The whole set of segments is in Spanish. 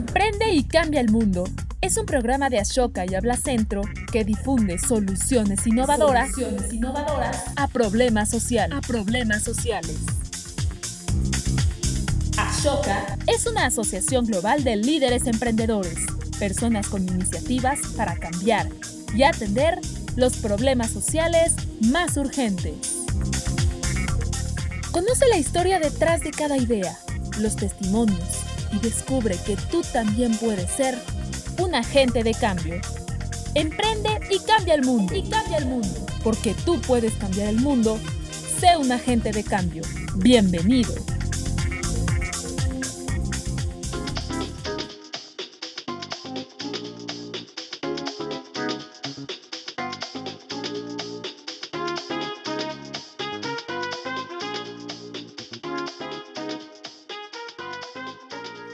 Emprende y cambia el mundo. Es un programa de Ashoka y Habla Centro que difunde soluciones innovadoras a problemas sociales. Ashoka es una asociación global de líderes emprendedores, personas con iniciativas para cambiar y atender los problemas sociales más urgentes. Conoce la historia detrás de cada idea, los testimonios y descubre que tú también puedes ser un agente de cambio. Emprende y cambia el mundo. Porque tú puedes cambiar el mundo. Sé un agente de cambio. Bienvenido.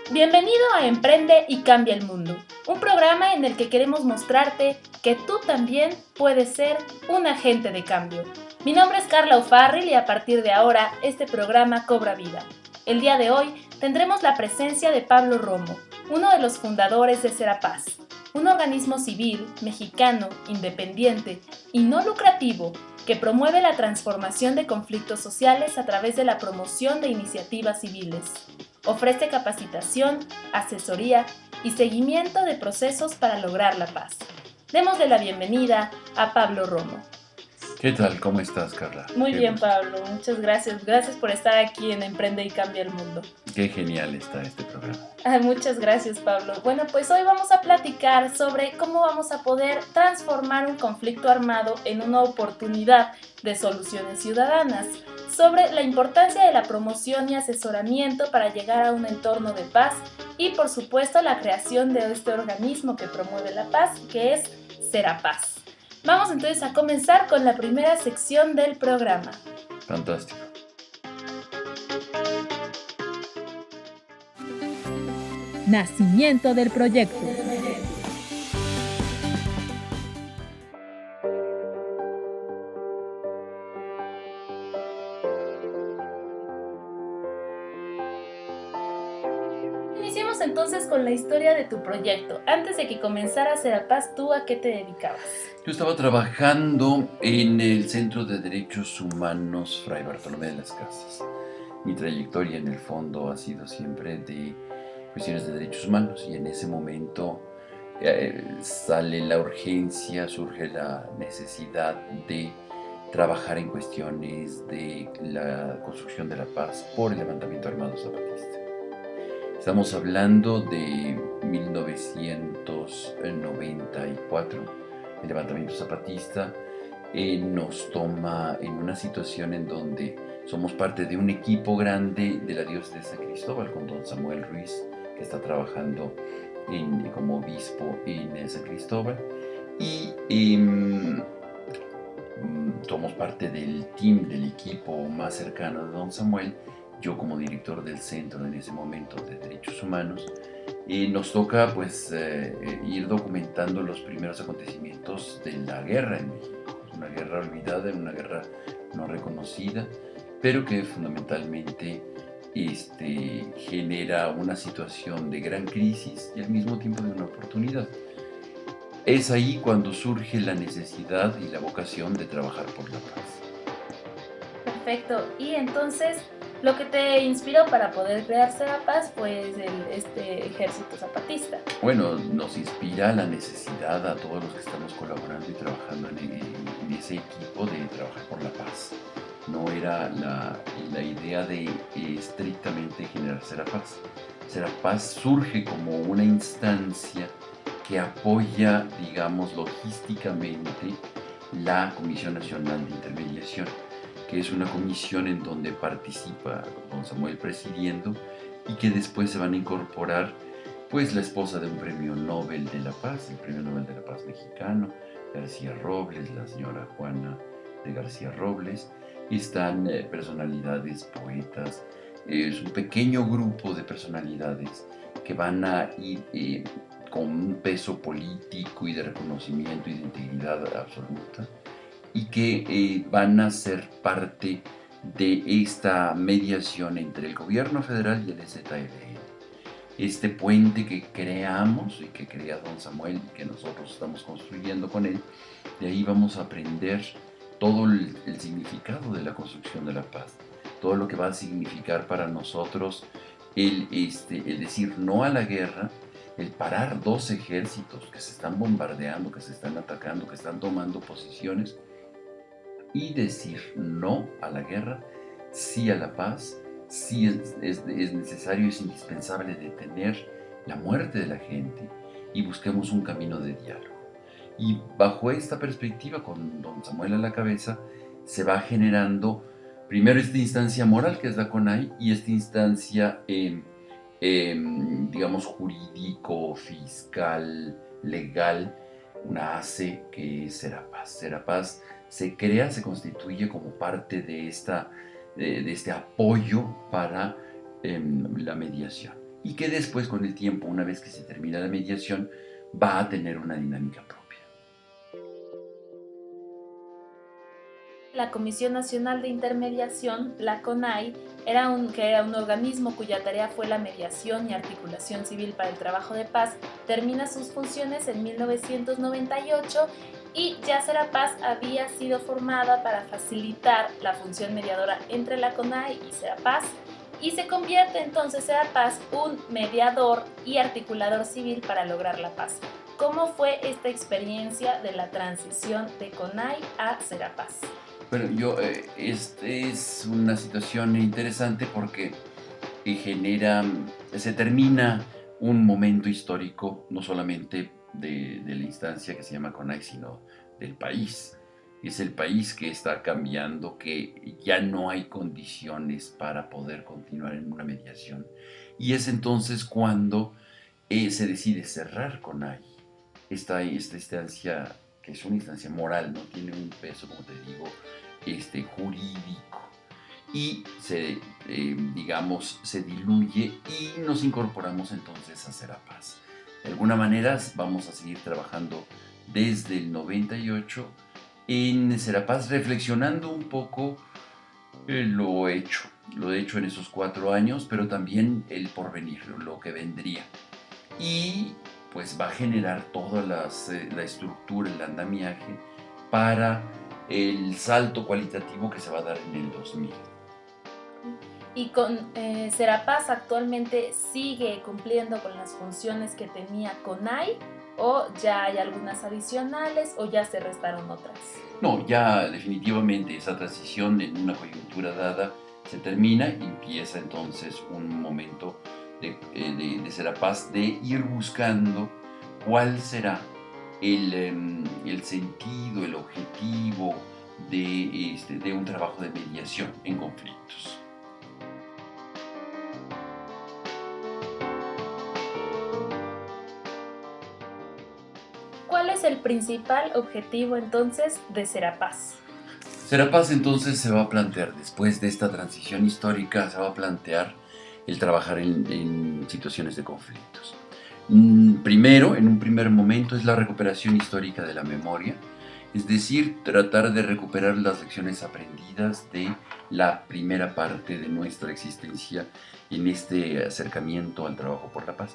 Bienvenido a Emprende y Cambia el Mundo, un programa en el que queremos mostrarte que tú también puedes ser un agente de cambio. Mi nombre es Carla O'Farrill y a partir de ahora este programa cobra vida. El día de hoy tendremos la presencia de Pablo Romo, uno de los fundadores de Serapaz, un organismo civil, mexicano, independiente y no lucrativo que promueve la transformación de conflictos sociales a través de la promoción de iniciativas civiles. Ofrece capacitación, asesoría y seguimiento de procesos para lograr la paz. Démosle la bienvenida a Pablo Romo. ¿Qué tal? ¿Cómo estás, Carla? Muy bien, Pablo. Muchas gracias. Gracias por estar aquí en Emprende y Cambia el Mundo. Qué genial está este programa. Muchas gracias, Pablo. Bueno, pues hoy vamos a platicar sobre cómo vamos a poder transformar un conflicto armado en una oportunidad de soluciones ciudadanas, sobre la importancia de la promoción y asesoramiento para llegar a un entorno de paz y, por supuesto, la creación de este organismo que promueve la paz, que es Serapaz. Vamos entonces a comenzar con la primera sección del programa. Fantástico. Nacimiento del proyecto. Iniciemos entonces con la historia de tu proyecto. Antes de que comenzara Serapaz, ¿tú a qué te dedicabas? Yo estaba trabajando en el Centro de Derechos Humanos Fray Bartolomé de las Casas. Mi trayectoria en el fondo ha sido siempre de cuestiones de derechos humanos y en ese momento sale la urgencia, surge la necesidad de trabajar en cuestiones de la construcción de la paz por el levantamiento armado zapatista. Estamos hablando de 1994, el levantamiento zapatista nos toma en una situación en donde somos parte de un equipo grande de la diócesis de San Cristóbal con don Samuel Ruiz, que está trabajando como obispo en San Cristóbal, y somos parte del team, del equipo más cercano de don Samuel. Yo como director del centro en ese momento de derechos humanos, nos toca pues ir documentando los primeros acontecimientos de la guerra en México. Es una guerra olvidada, una guerra no reconocida, pero que fundamentalmente genera una situación de gran crisis y al mismo tiempo de una oportunidad. Es ahí cuando surge la necesidad y la vocación de trabajar por la paz. Perfecto. Y entonces, lo que te inspiró para poder crear Serapaz fue este ejército zapatista. Bueno, nos inspira la necesidad a todos los que estamos colaborando y trabajando en ese equipo de trabajar por la paz. No era la idea de estrictamente generar Serapaz. Serapaz surge como una instancia que apoya, digamos, logísticamente la Comisión Nacional de Intermediación, que es una comisión en donde participa don Samuel presidiendo y que después se van a incorporar pues la esposa de un premio Nobel de la Paz, el premio Nobel de la Paz mexicano, García Robles, la señora Juana de García Robles. Están personalidades, poetas, es un pequeño grupo de personalidades que van a ir con un peso político y de reconocimiento y de integridad absoluta, y que van a ser parte de esta mediación entre el gobierno federal y el EZLN. este puente que creamos y que crea don Samuel y que nosotros estamos construyendo con él. De ahí vamos a aprender todo el significado de la construcción de la paz, todo lo que va a significar para nosotros el decir no a la guerra, el parar dos ejércitos que se están bombardeando, que se están atacando, que están tomando posiciones, y decir no a la guerra, sí a la paz, sí es necesario, es indispensable detener la muerte de la gente y busquemos un camino de diálogo. Y bajo esta perspectiva, con don Samuel a la cabeza, se va generando primero esta instancia moral que es la CONAI y esta instancia, digamos, jurídico, fiscal, legal, una ACE que es Serapaz. Serapaz se crea, se constituye como parte de este apoyo para la mediación. Y que después, con el tiempo, una vez que se termina la mediación, va a tener una dinámica propia. La Comisión Nacional de Intermediación, la CONAI, era un organismo cuya tarea fue la mediación y articulación civil para el trabajo de paz, termina sus funciones en 1998 y ya Serapaz había sido formada para facilitar la función mediadora entre la CONAI y Serapaz, y se convierte entonces Serapaz un mediador y articulador civil para lograr la paz. ¿Cómo fue esta experiencia de la transición de CONAI a Serapaz? Bueno, es una situación interesante porque se termina un momento histórico, no solamente de la instancia que se llama CONAI, sino del país. Es el país que está cambiando, que ya no hay condiciones para poder continuar en una mediación. Y es entonces cuando se decide cerrar CONAI. Esta instancia, que es una instancia moral, no tiene un peso, como te digo, jurídico, y digamos, se diluye y nos incorporamos entonces a Serapaz. De alguna manera vamos a seguir trabajando desde el 98 en Serapaz, reflexionando un poco lo hecho en esos 4 años, pero también el porvenir, lo que vendría. Y pues va a generar toda la estructura, el andamiaje para el salto cualitativo que se va a dar en el 2000. ¿Y con Serapaz actualmente sigue cumpliendo con las funciones que tenía CONAI o ya hay algunas adicionales o ya se restaron otras? No, ya definitivamente esa transición en una coyuntura dada se termina y empieza entonces un momento de Serapaz de ir buscando cuál será el sentido, el objetivo de un trabajo de mediación en conflictos. ¿Cuál es el principal objetivo entonces de Serapaz? Serapaz entonces se va a plantear, después de esta transición histórica, se va a plantear el trabajar en situaciones de conflictos. Primero, en un primer momento, es la recuperación histórica de la memoria, es decir, tratar de recuperar las lecciones aprendidas de la primera parte de nuestra existencia en este acercamiento al trabajo por la paz.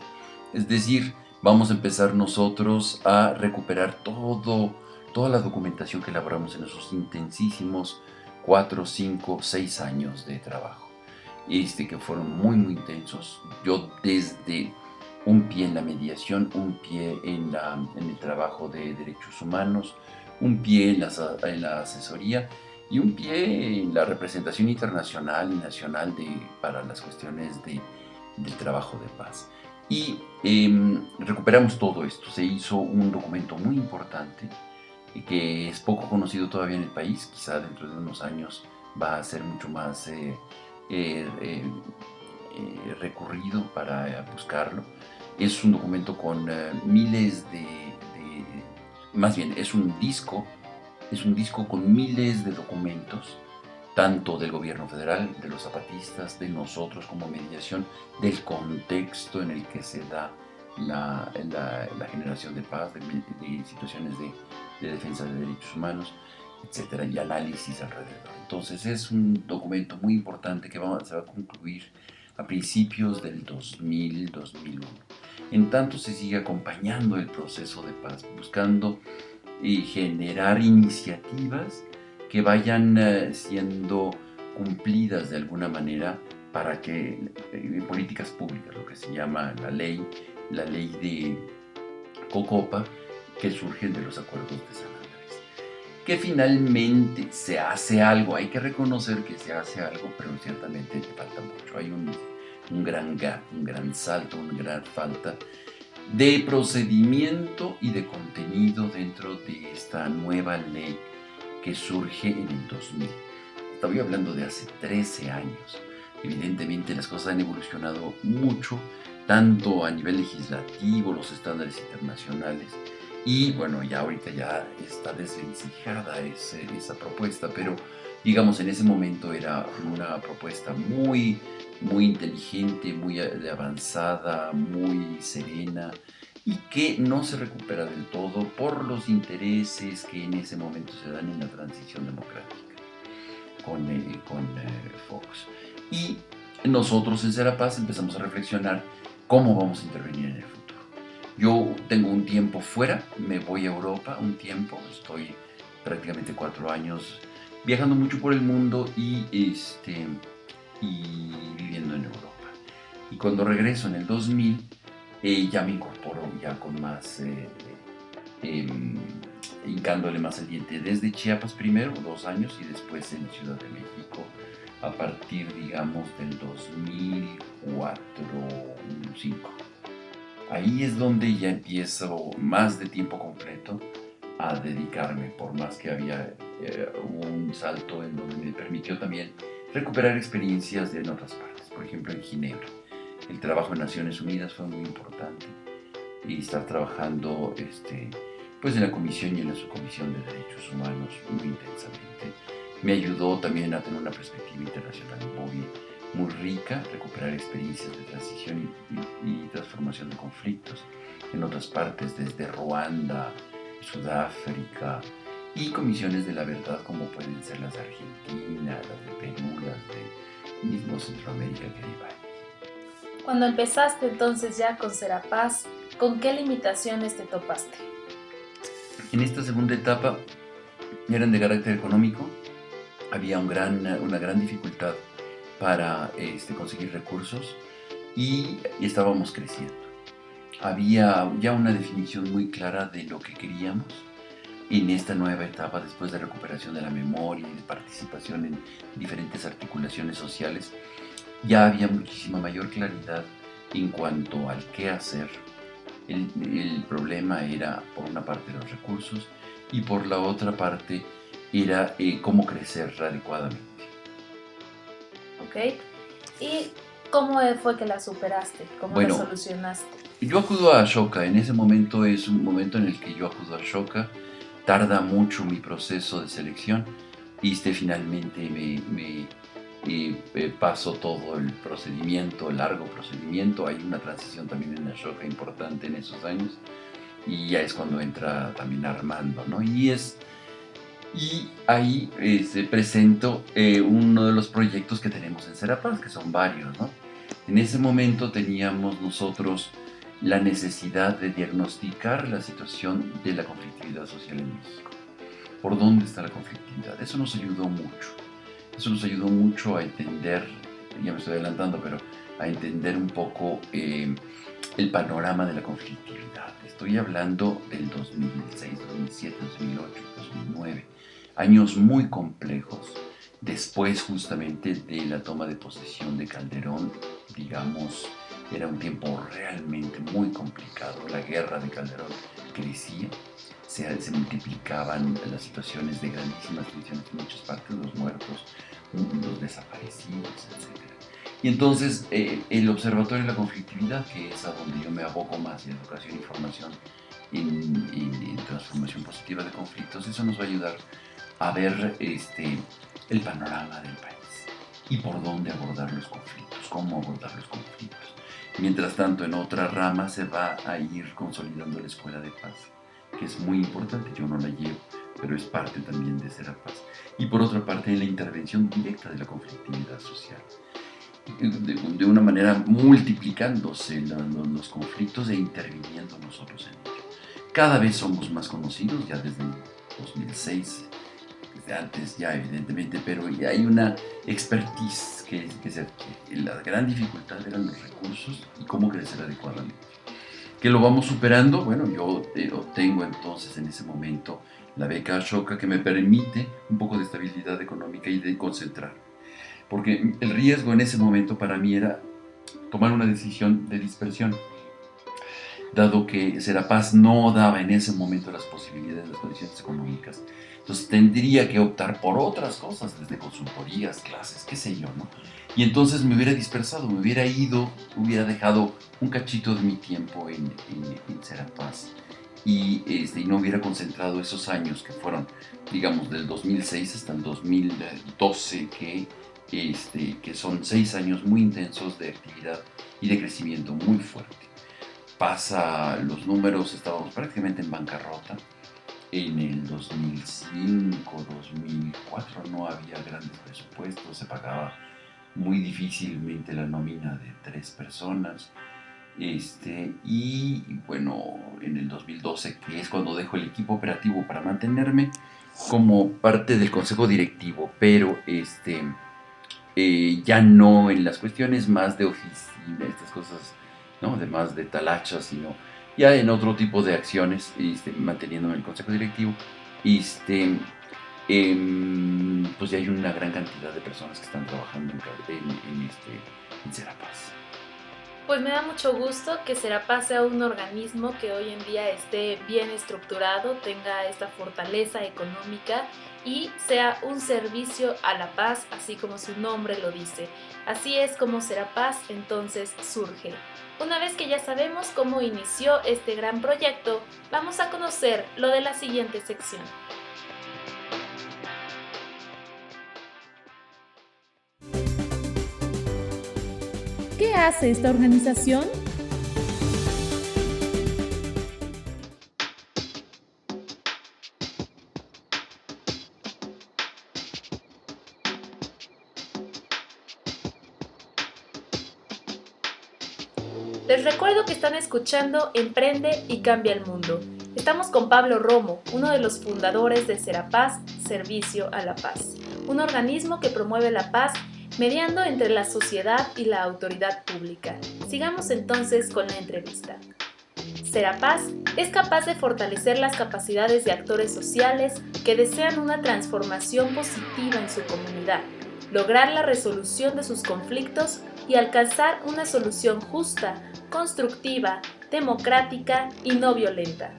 Es decir, vamos a empezar nosotros a recuperar toda la documentación que elaboramos en esos intensísimos 4, 5, 6 años de trabajo, que fueron muy, muy intensos. Yo desde un pie en la mediación, un pie en el trabajo de derechos humanos, un pie en la asesoría y un pie en la representación internacional y nacional para las cuestiones del trabajo de paz. Y recuperamos todo esto. Se hizo un documento muy importante que es poco conocido todavía en el país. Quizá dentro de unos años va a ser mucho más recurrido para buscarlo. Es un documento con miles más bien es un disco con miles de documentos, tanto del gobierno federal, de los zapatistas, de nosotros como mediación, del contexto en el que se da la generación de paz, de situaciones de defensa de derechos humanos, etcétera, y análisis alrededor. Entonces es un documento muy importante que se va a concluir a principios del 2000-2001. En tanto se sigue acompañando el proceso de paz, buscando generar iniciativas que vayan siendo cumplidas de alguna manera para que políticas públicas, lo que se llama la ley de COCOPA, que surgen de los acuerdos de San Andrés. Que finalmente se hace algo, hay que reconocer que se hace algo, pero ciertamente le falta mucho. Hay un gran gap, un gran salto, una gran falta de procedimiento y de contenido dentro de esta nueva ley que surge en el 2000. Estoy hablando de hace 13 años. Evidentemente las cosas han evolucionado mucho, tanto a nivel legislativo, los estándares internacionales, y bueno, ya ahorita ya está desvencijada esa propuesta, pero digamos en ese momento era una propuesta muy inteligente, muy avanzada, muy serena, y que no se recupera del todo por los intereses que en ese momento se dan en la transición democrática con Fox. Y nosotros en Serapaz empezamos a reflexionar cómo vamos a intervenir en el futuro. Yo tengo un tiempo fuera, me voy a Europa un tiempo, estoy prácticamente 4 años viajando mucho por el mundo y viviendo en Europa. Y cuando regreso en el 2000, ya me incorporo ya con más, hincándole más el diente, desde Chiapas primero, 2 años, y después en Ciudad de México, a partir, digamos, del 2004-2005. Ahí es donde ya empiezo más de tiempo completo a dedicarme, por más que había un salto en donde me permitió también recuperar experiencias en otras partes, por ejemplo en Ginebra. El trabajo en Naciones Unidas fue muy importante y estar trabajando pues en la Comisión y en la Subcomisión de Derechos Humanos muy intensamente. Me ayudó también a tener una perspectiva internacional muy rica, recuperar experiencias de transición y transformación de conflictos en otras partes, desde Ruanda, Sudáfrica, y comisiones de la verdad como pueden ser las de Argentina, las de Perú, las de mismo Centroamérica que hay varias. Cuando empezaste entonces ya con Serapaz, ¿con qué limitaciones te topaste? En esta segunda etapa eran de carácter económico, había una gran dificultad para conseguir recursos y estábamos creciendo. Había ya una definición muy clara de lo que queríamos en esta nueva etapa después de recuperación de la memoria y de participación en diferentes articulaciones sociales. Ya había muchísima mayor claridad en cuanto al qué hacer. El problema era, por una parte, los recursos y por la otra parte era cómo crecer adecuadamente. Ok. ¿Y cómo fue que la superaste? ¿Cómo la solucionaste? Yo acudo a Ashoka. En ese momento es un momento en el que yo acudo a Ashoka. Tarda mucho mi proceso de selección y finalmente me paso todo el procedimiento, el largo procedimiento. Hay una transición también en Ashoka importante en esos años y ya es cuando entra también Armando, ¿no? Y ahí presento uno de los proyectos que tenemos en Serapaz, que son varios, ¿no? En ese momento teníamos nosotros la necesidad de diagnosticar la situación de la conflictividad social en México. ¿Por dónde está la conflictividad? Eso nos ayudó mucho. Eso nos ayudó mucho a entender, ya me estoy adelantando, pero a entender un poco el panorama de la conflictividad. Estoy hablando del 2006, 2007, 2008, 2009. Años muy complejos. Después justamente de la toma de posesión de Calderón, digamos, era un tiempo realmente muy complicado. La guerra de Calderón crecía, se multiplicaban las situaciones de grandísimas tensiones en muchas partes, los muertos, los desaparecidos, etc. Y entonces el Observatorio de la Conflictividad, que es a donde yo me aboco más en educación y formación en transformación positiva de conflictos, eso nos va a ayudar a ver el panorama del país y por dónde abordar los conflictos, cómo abordar los conflictos. Mientras tanto, en otra rama se va a ir consolidando la Escuela de Paz, que es muy importante. Yo no la llevo, pero es parte también de Serapaz. Y por otra parte, en la intervención directa de la conflictividad social. de una manera multiplicándose los conflictos e interviniendo nosotros en ello. Cada vez somos más conocidos, ya desde 2006, desde antes ya evidentemente, pero ya hay una expertise que se adquiere. La gran dificultad eran los recursos y cómo crecer adecuadamente. Que lo vamos superando, bueno, yo obtengo entonces en ese momento la beca Ashoka, que me permite un poco de estabilidad económica y de concentrar. Porque el riesgo en ese momento para mí era tomar una decisión de dispersión, dado que Serapaz no daba en ese momento las posibilidades, las condiciones económicas. Entonces tendría que optar por otras cosas, desde consultorías, clases, qué sé yo, ¿no? Y entonces me hubiera dispersado, me hubiera ido, hubiera dejado un cachito de mi tiempo en Serapaz y no hubiera concentrado esos años que fueron, digamos, del 2006 hasta el 2012, que son 6 años muy intensos de actividad y de crecimiento muy fuerte. Pasa los números, estábamos prácticamente en bancarrota. En el 2005, 2004 no había grandes presupuestos, se pagaba muy difícilmente la nómina de 3 personas. Y bueno, en el 2012, que es cuando dejo el equipo operativo para mantenerme como parte del consejo directivo, pero ya no en las cuestiones más de oficina, estas cosas, ¿no? De más de talachas, sino ya en otro tipo de acciones, manteniéndome en el consejo directivo, pues ya hay una gran cantidad de personas que están trabajando en Serapaz. Pues me da mucho gusto que Serapaz sea un organismo que hoy en día esté bien estructurado, tenga esta fortaleza económica y sea un servicio a la paz, así como su nombre lo dice. Así es como Serapaz entonces surge. Una vez que ya sabemos cómo inició este gran proyecto, vamos a conocer lo de la siguiente sección. ¿Qué hace esta organización? Les recuerdo que están escuchando Emprende y Cambia el Mundo. Estamos con Pablo Romo, uno de los fundadores de Serapaz, Servicio a la Paz, un organismo que promueve la paz mediando entre la sociedad y la autoridad pública. Sigamos entonces con la entrevista. Serapaz es capaz de fortalecer las capacidades de actores sociales que desean una transformación positiva en su comunidad, lograr la resolución de sus conflictos y alcanzar una solución justa, constructiva, democrática y no violenta.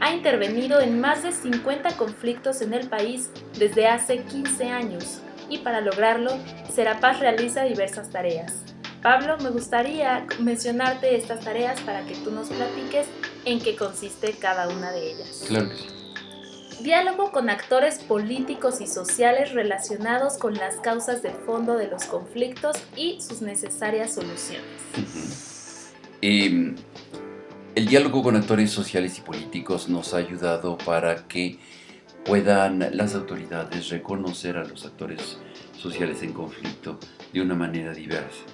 Ha intervenido en más de 50 conflictos en el país desde hace 15 años y para lograrlo, Serapaz realiza diversas tareas. Pablo, me gustaría mencionarte estas tareas para que tú nos platiques en qué consiste cada una de ellas. Claro que sí. Diálogo con actores políticos y sociales relacionados con las causas de fondo de los conflictos y sus necesarias soluciones. El diálogo con actores sociales y políticos nos ha ayudado para que puedan las autoridades reconocer a los actores sociales en conflicto de una manera diversa,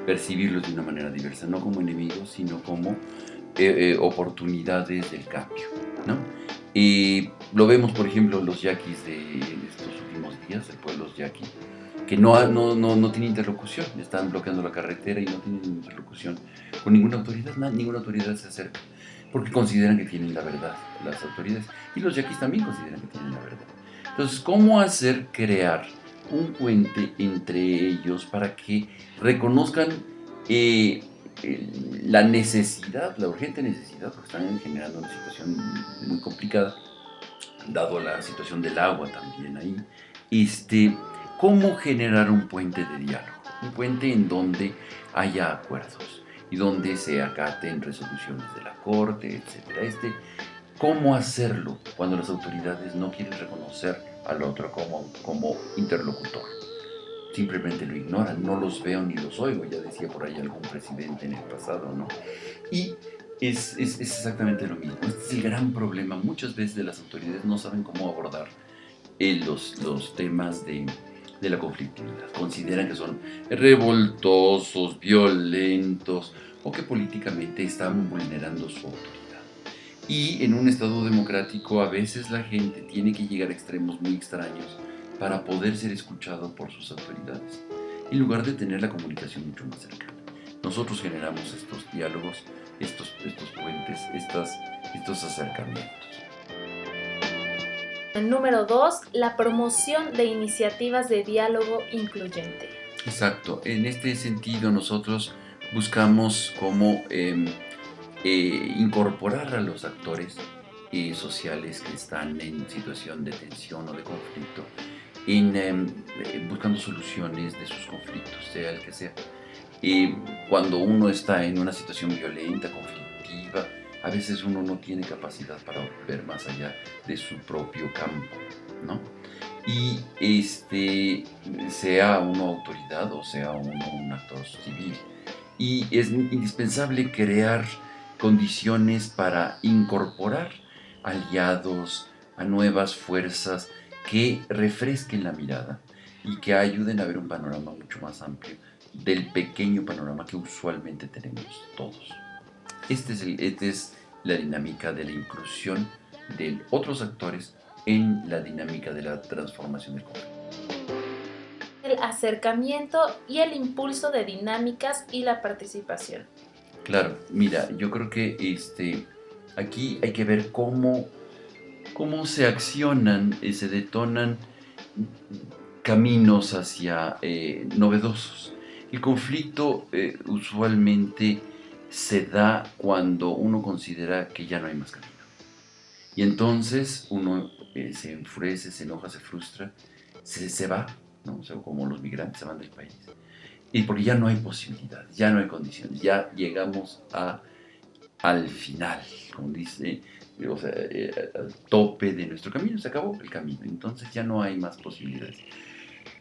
percibirlos de una manera diversa, no como enemigos, sino como oportunidades del cambio, ¿no? Y lo vemos, por ejemplo, los yaquis de estos últimos días, el pueblo yaqui, que no tiene interlocución, están bloqueando la carretera y no tienen interlocución con ninguna autoridad, ninguna autoridad se acerca, porque consideran que tienen la verdad las autoridades, y los yaquis también consideran que tienen la verdad. Entonces, ¿cómo hacer crear un puente entre ellos para que reconozcan la necesidad, la urgente necesidad, porque están generando una situación muy complicada, dado la situación del agua también ahí, cómo generar un puente de diálogo, un puente en donde haya acuerdos y donde se acaten resoluciones de la corte, etcétera. ¿Cómo hacerlo cuando las autoridades no quieren reconocer al otro como interlocutor? Simplemente lo ignoran, no los veo ni los oigo, ya decía por ahí algún presidente en el pasado, ¿no? Y es exactamente lo mismo. Este es el gran problema. Muchas veces las autoridades no saben cómo abordar los temas de de la conflictividad. Consideran que son revoltosos, violentos o que políticamente están vulnerando su autoridad. Y en un Estado democrático a veces la gente tiene que llegar a extremos muy extraños para poder ser escuchado por sus autoridades, en lugar de tener la comunicación mucho más cercana. Nosotros generamos estos diálogos, estos puentes, estos acercamientos. El número 2, la promoción de iniciativas de diálogo incluyente. Exacto, en este sentido nosotros buscamos cómo incorporar a los actores sociales que están en situación de tensión o de conflicto, buscando soluciones de sus conflictos, sea el que sea. Cuando uno está en una situación violenta, conflictiva, a veces uno no tiene capacidad para ver más allá de su propio campo, ¿no? Y sea uno autoridad o sea uno un actor civil. Y es indispensable crear condiciones para incorporar aliados, a nuevas fuerzas que refresquen la mirada y que ayuden a ver un panorama mucho más amplio del pequeño panorama que usualmente tenemos todos. Esta es la dinámica de la inclusión de otros actores en la dinámica de la transformación del conflicto. El acercamiento y el impulso de dinámicas y la participación. Claro, mira, yo creo que aquí hay que ver cómo se accionan, se detonan caminos hacia novedosos. El conflicto usualmente se da cuando uno considera que ya no hay más camino. Y entonces uno se enfurece, se enoja, se frustra, se va, ¿no? O sea, como los migrantes se van del país. Y porque ya no hay posibilidades, ya no hay condiciones, ya llegamos al final, como dice, o sea, al tope de nuestro camino, se acabó el camino, entonces ya no hay más posibilidades.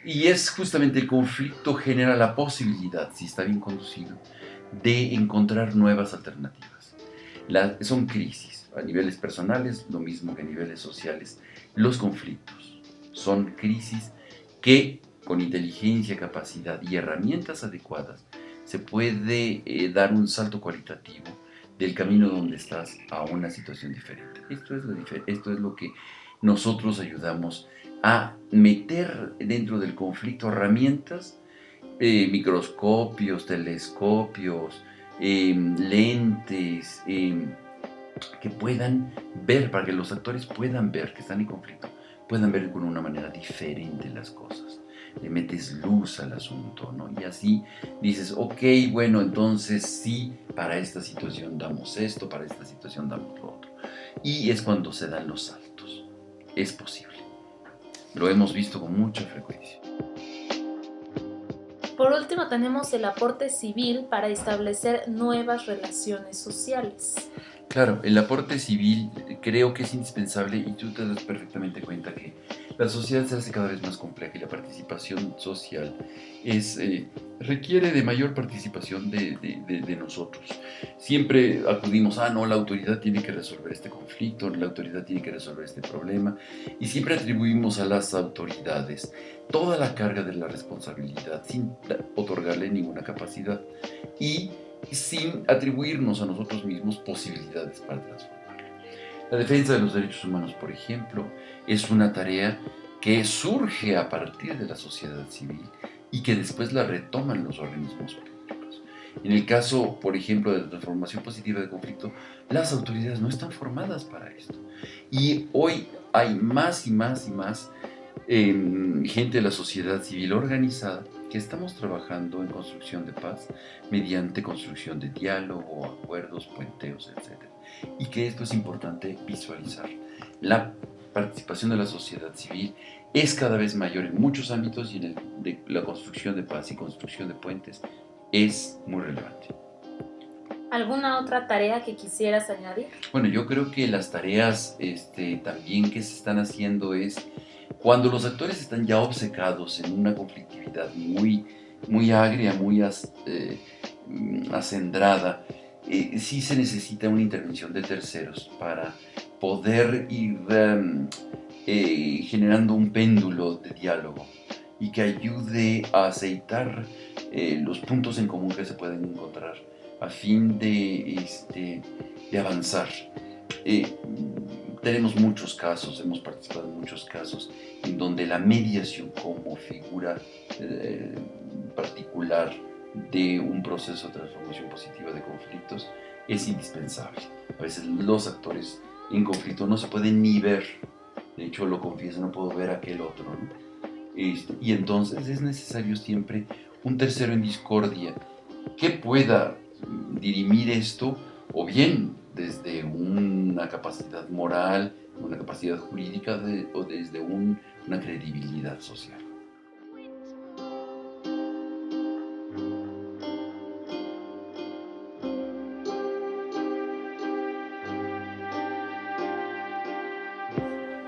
Y es justamente el conflicto genera la posibilidad, si está bien conducido, de encontrar nuevas alternativas. Son crisis, a niveles personales, lo mismo que a niveles sociales. Los conflictos son crisis que con inteligencia, capacidad y herramientas adecuadas se puede dar un salto cualitativo del camino donde estás a una situación diferente. Esto es lo que nosotros ayudamos a meter dentro del conflicto herramientas, microscopios, telescopios, lentes, que puedan ver, para que los actores puedan ver que están en conflicto, puedan ver con una manera diferente las cosas. Le metes luz al asunto, ¿no? Y así dices, ok, bueno, entonces sí, para esta situación damos esto, para esta situación damos lo otro. Y es cuando se dan los saltos. Es posible. Lo hemos visto con mucha frecuencia. Por último, tenemos el aporte civil para establecer nuevas relaciones sociales. Claro, el aporte civil creo que es indispensable y tú te das perfectamente cuenta que la sociedad se hace cada vez más compleja y la participación social requiere de mayor participación de nosotros. Siempre acudimos, no, la autoridad tiene que resolver este conflicto, la autoridad tiene que resolver este problema, y siempre atribuimos a las autoridades toda la carga de la responsabilidad sin otorgarle ninguna capacidad y sin atribuirnos a nosotros mismos posibilidades para transformar. La defensa de los derechos humanos, por ejemplo, es una tarea que surge a partir de la sociedad civil y que después la retoman los organismos públicos. En el caso, por ejemplo, de la transformación positiva de conflicto, las autoridades no están formadas para esto. Y hoy hay más y más y más gente de la sociedad civil organizada que estamos trabajando en construcción de paz mediante construcción de diálogo, acuerdos, puenteos, etc. Y que esto es importante visualizar. La participación de la sociedad civil es cada vez mayor en muchos ámbitos y en el de la construcción de paz y construcción de puentes es muy relevante. ¿Alguna otra tarea que quisieras añadir? Bueno, yo creo que las tareas también que se están haciendo es cuando los actores están ya obcecados en una conflictividad muy, muy agria, muy acendrada, sí se necesita una intervención de terceros para poder ir generando un péndulo de diálogo y que ayude a aceitar los puntos en común que se pueden encontrar a fin de avanzar. Tenemos muchos casos, hemos participado en muchos casos en donde la mediación como figura particular de un proceso de transformación positiva de conflictos es indispensable. A veces los actores en conflicto no se pueden ni ver, de hecho lo confieso, no puedo ver a aquel otro, ¿no? Y entonces es necesario siempre un tercero en discordia que pueda dirimir esto, o bien desde una capacidad moral, una capacidad jurídica o desde una credibilidad social.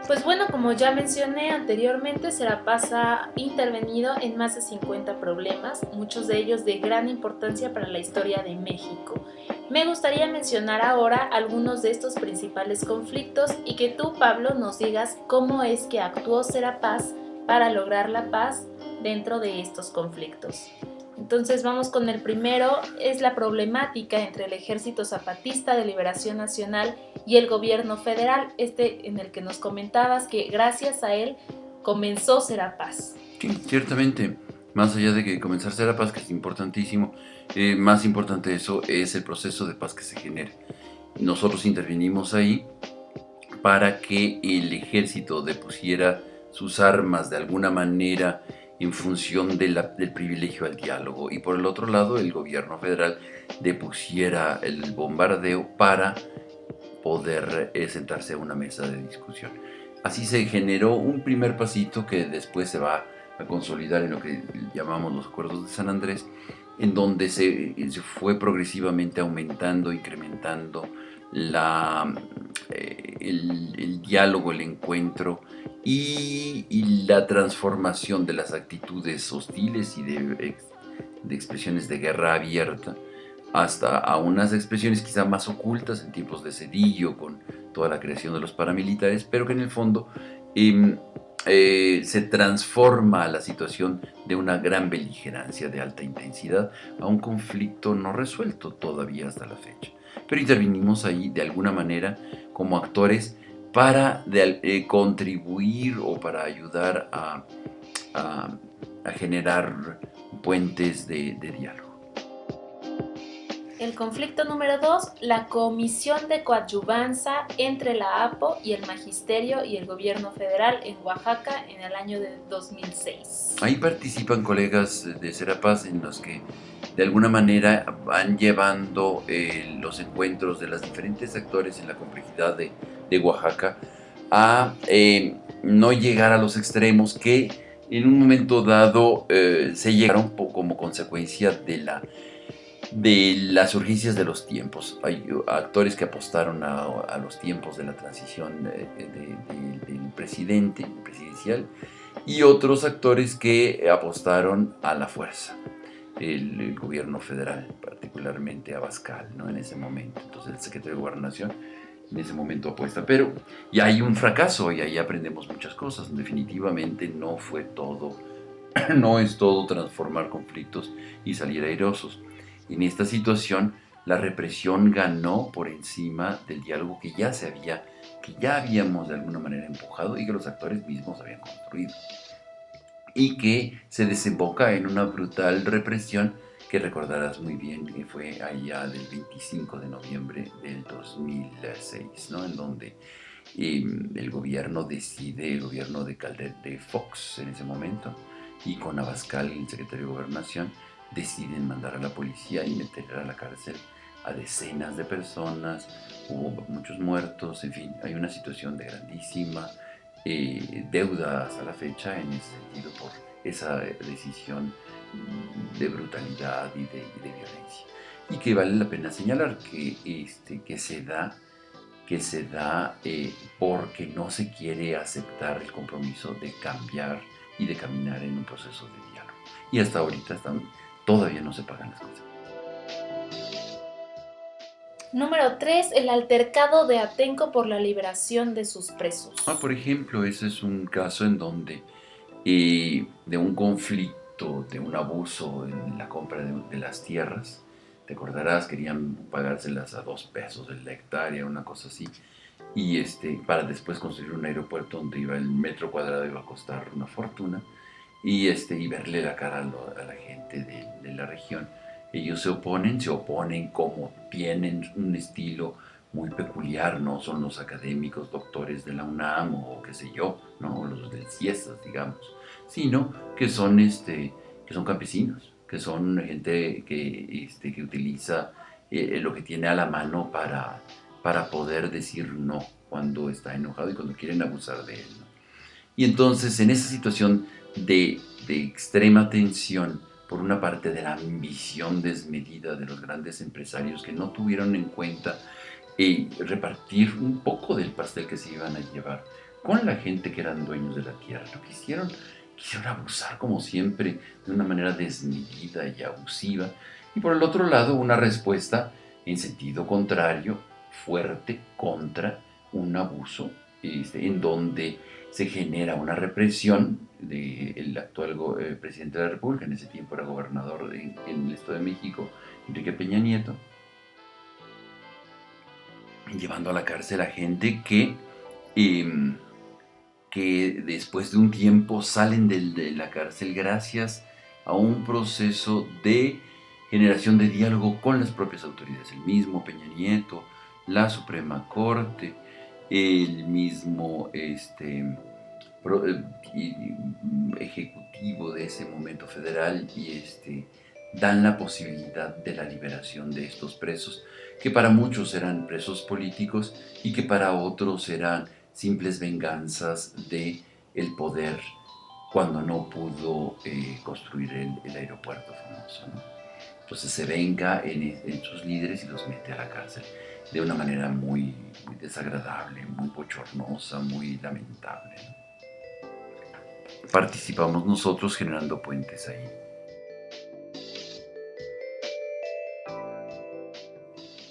Pues bueno, como ya mencioné anteriormente, Serapaz ha intervenido en más de 50 problemas, muchos de ellos de gran importancia para la historia de México. Me gustaría mencionar ahora algunos de estos principales conflictos y que tú, Pablo, nos digas cómo es que actuó Serapaz para lograr la paz dentro de estos conflictos. Entonces vamos con el primero, es la problemática entre el Ejército Zapatista de Liberación Nacional y el gobierno federal, en el que nos comentabas que gracias a él comenzó Serapaz. Sí, ciertamente, más allá de que comenzar Serapaz, que es importantísimo, más importante de eso es el proceso de paz que se genere. Nosotros intervinimos ahí para que el ejército depusiera sus armas de alguna manera en función del privilegio al diálogo, y por el otro lado el gobierno federal depusiera el bombardeo para poder sentarse a una mesa de discusión. Así se generó un primer pasito que después se va a consolidar en lo que llamamos los acuerdos de San Andrés, en donde se fue progresivamente aumentando, incrementando el diálogo, el encuentro y la transformación de las actitudes hostiles y de expresiones de guerra abierta hasta a unas expresiones quizá más ocultas en tiempos de Cedillo, con toda la creación de los paramilitares, pero que en el fondo se transforma la situación de una gran beligerancia de alta intensidad a un conflicto no resuelto todavía hasta la fecha. Pero intervinimos ahí de alguna manera como actores para contribuir o para ayudar a generar puentes de diálogo. El conflicto número 2, la comisión de coadyuvanza entre la APO y el Magisterio y el Gobierno Federal en Oaxaca en el año de 2006. Ahí participan colegas de Serapaz en los que de alguna manera van llevando los encuentros de los diferentes actores en la complejidad de Oaxaca a no llegar a los extremos que en un momento dado se llegaron como consecuencia de las urgencias de los tiempos. Hay actores que apostaron a los tiempos de la transición del presidente presidencial y otros actores que apostaron a la fuerza. El gobierno federal, particularmente Abascal, ¿no? En ese momento. Entonces el secretario de Gobernación en ese momento apuesta, pero ya hay un fracaso y ahí aprendemos muchas cosas. Definitivamente no fue todo, no es todo transformar conflictos y salir airosos. En esta situación, la represión ganó por encima del diálogo que ya habíamos de alguna manera empujado y que los actores mismos habían construido. Y que se desemboca en una brutal represión que recordarás muy bien que fue allá del 25 de noviembre del 2006, ¿no? En donde el gobierno de Fox en ese momento, y con Abascal, el secretario de Gobernación, deciden mandar a la policía y meter a la cárcel a decenas de personas, hubo muchos muertos, en fin, hay una situación de grandísima deuda hasta la fecha en ese sentido por esa decisión de brutalidad y de violencia. Y que vale la pena señalar que se da porque no se quiere aceptar el compromiso de cambiar y de caminar en un proceso de diálogo. Y hasta ahorita todavía no se pagan las cosas. Número 3, el altercado de Atenco por la liberación de sus presos. Por ejemplo, ese es un caso en donde de un conflicto, de un abuso en la compra de las tierras. Te acordarás, querían pagárselas a 2 pesos el hectárea, una cosa así, y para después construir un aeropuerto donde el metro cuadrado iba a costar una fortuna, y verle la cara a la gente de la región. Ellos se oponen como tienen un estilo muy peculiar, no son los académicos doctores de la UNAM o qué sé yo, ¿no? O los del CIESAS, digamos, sino que son campesinos, que son gente que utiliza lo que tiene a la mano para poder decir no cuando está enojado y cuando quieren abusar de él, ¿no? Y entonces, en esa situación de extrema tensión, por una parte de la ambición desmedida de los grandes empresarios que no tuvieron en cuenta repartir un poco del pastel que se iban a llevar con la gente que eran dueños de la tierra. Lo que quisieron abusar como siempre de una manera desmedida y abusiva. Y por el otro lado, una respuesta en sentido contrario, fuerte, contra un abuso, en donde se genera una represión del actual presidente de la República, en ese tiempo era gobernador en el Estado de México, Enrique Peña Nieto, llevando a la cárcel a gente que después de un tiempo salen de la cárcel gracias a un proceso de generación de diálogo con las propias autoridades, el mismo Peña Nieto, la Suprema Corte, el mismo ejecutivo de ese momento federal, y dan la posibilidad de la liberación de estos presos, que para muchos eran presos políticos y que para otros eran simples venganzas de el poder cuando no pudo construir el aeropuerto famoso, ¿no? Entonces se venga en sus líderes y los mete a la cárcel de una manera muy, muy desagradable, muy bochornosa, muy lamentable, ¿no? Participamos nosotros generando puentes ahí.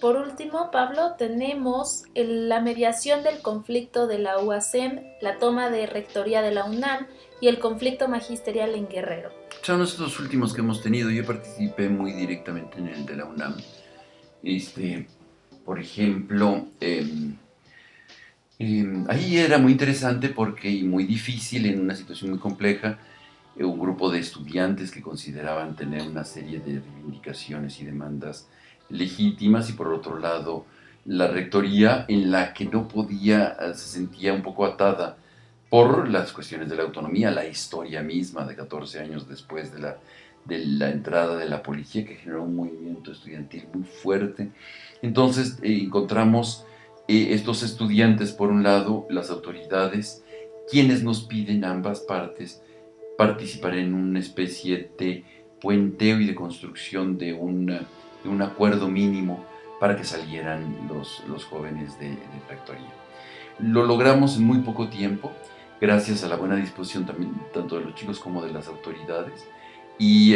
Por último, Pablo, tenemos la mediación del conflicto de la UASM, la toma de rectoría de la UNAM y el conflicto magisterial en Guerrero. Son los dos últimos que hemos tenido. Yo participé muy directamente en el de la UNAM. Por ejemplo, ahí era muy interesante y muy difícil, en una situación muy compleja, un grupo de estudiantes que consideraban tener una serie de reivindicaciones y demandas legítimas, y por otro lado la rectoría, en la que no podía, se sentía un poco atada por las cuestiones de la autonomía, la historia misma de 14 años después de la entrada de la policía, que generó un movimiento estudiantil muy fuerte. Entonces encontramos estos estudiantes, por un lado, las autoridades, quienes nos piden a ambas partes participar en una especie de puenteo y de construcción de un acuerdo mínimo para que salieran los jóvenes de rectoría. Lo logramos en muy poco tiempo, gracias a la buena disposición también tanto de los chicos como de las autoridades, y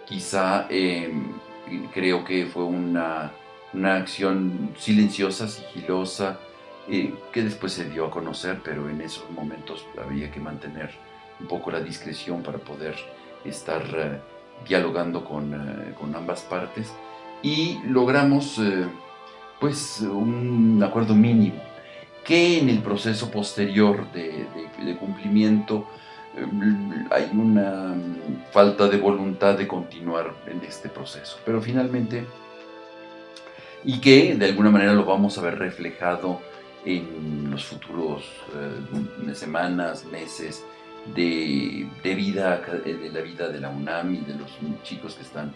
quizá creo que fue una acción silenciosa, sigilosa, que después se dio a conocer, pero en esos momentos había que mantener un poco la discreción para poder estar dialogando con ambas partes, y logramos pues un acuerdo mínimo que en el proceso posterior de cumplimiento hay una falta de voluntad de continuar en este proceso, pero finalmente, y que de alguna manera lo vamos a ver reflejado en los futuros semanas, meses de la vida de la UNAM y de los chicos que están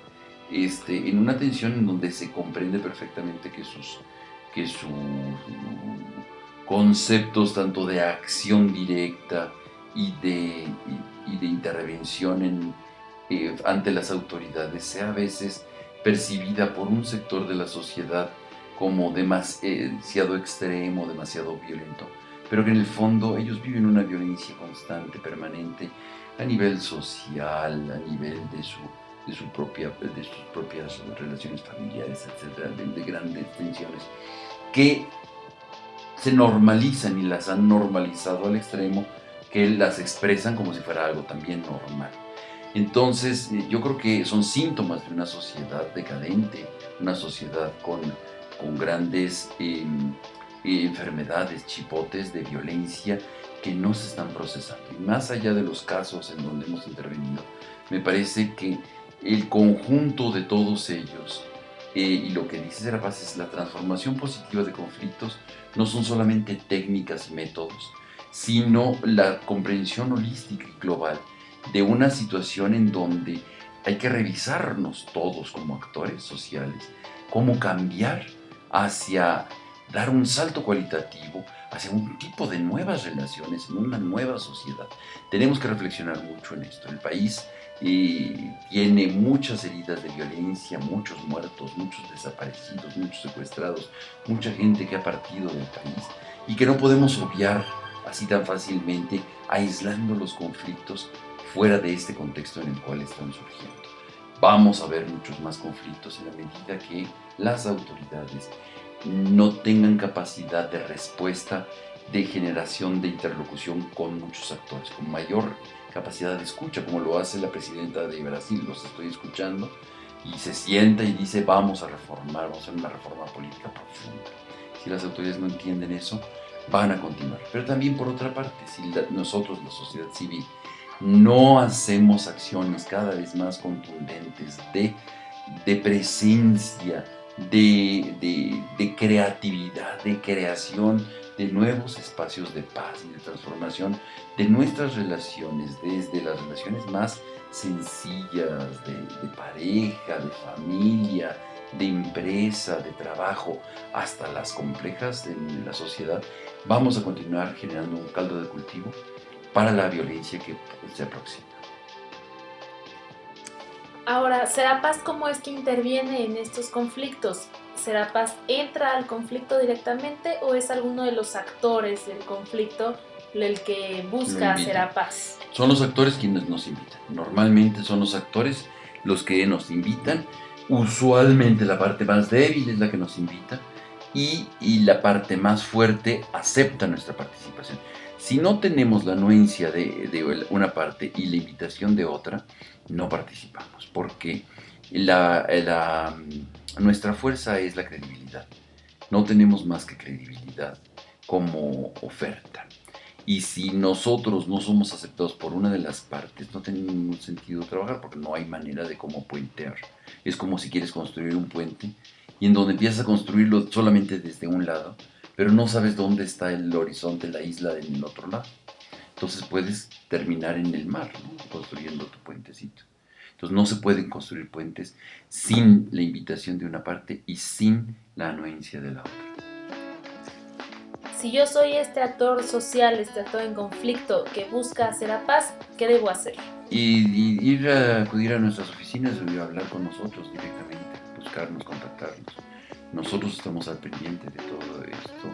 en una tensión en donde se comprende perfectamente que sus conceptos tanto de acción directa y de intervención ante las autoridades sea a veces percibida por un sector de la sociedad como demasiado extremo, demasiado violento, pero que en el fondo ellos viven una violencia constante, permanente, a nivel social, a nivel de sus propias relaciones familiares, etcétera, de grandes tensiones, que se normalizan y las han normalizado al extremo que las expresan como si fuera algo también normal. Entonces, yo creo que son síntomas de una sociedad decadente, una sociedad con grandes enfermedades, chipotes de violencia que no se están procesando. Y más allá de los casos en donde hemos intervenido, me parece que el conjunto de todos ellos, y lo que dice Serapaz es la transformación positiva de conflictos, no son solamente técnicas y métodos, sino la comprensión holística y global de una situación en donde hay que revisarnos todos como actores sociales, cómo cambiar hacia dar un salto cualitativo hacia un tipo de nuevas relaciones en una nueva sociedad. Tenemos que reflexionar mucho en esto. El país tiene muchas heridas de violencia, muchos muertos, muchos desaparecidos, muchos secuestrados, mucha gente que ha partido del país y que no podemos obviar así tan fácilmente, aislando los conflictos fuera de este contexto en el cual están surgiendo. Vamos a ver muchos más conflictos en la medida que las autoridades no tengan capacidad de respuesta, de generación de interlocución con muchos actores, con mayor capacidad de escucha, como lo hace la presidenta de Brasil. Los estoy escuchando y se sienta y dice vamos a reformar, vamos a hacer una reforma política profunda. Si las autoridades no entienden eso, van a continuar. Pero también por otra parte, si nosotros, la sociedad civil, no hacemos acciones cada vez más contundentes de presencia, de creatividad, de creación de nuevos espacios de paz y de transformación de nuestras relaciones, desde las relaciones más sencillas de pareja, de familia, de empresa, de trabajo, hasta las complejas de la sociedad, vamos a continuar generando un caldo de cultivo para la violencia que se aproxima. Ahora, Serapaz, ¿cómo es que interviene en estos conflictos? ¿Serapaz entra al conflicto directamente o es alguno de los actores del conflicto el que busca a Serapaz? Son los actores quienes nos invitan. Normalmente son los actores los que nos invitan. Usualmente la parte más débil es la que nos invita y la parte más fuerte acepta nuestra participación. Si no tenemos la anuencia de una parte y la invitación de otra, no participamos, porque nuestra fuerza es la credibilidad. No tenemos más que credibilidad como oferta. Y si nosotros no somos aceptados por una de las partes, no tiene ningún sentido trabajar porque no hay manera de cómo puentear. Es como si quieres construir un puente y en donde empiezas a construirlo solamente desde un lado, pero no sabes dónde está el horizonte, la isla en el otro lado. Entonces puedes terminar en el mar, ¿no? Construyendo tu puentecito. Entonces no se pueden construir puentes sin la invitación de una parte y sin la anuencia de la otra. Si yo soy este actor social, este actor en conflicto que busca hacer la paz, ¿qué debo hacer? Y acudir a nuestras oficinas y hablar con nosotros directamente, buscarnos, contactarnos. Nosotros estamos al pendiente de todo esto,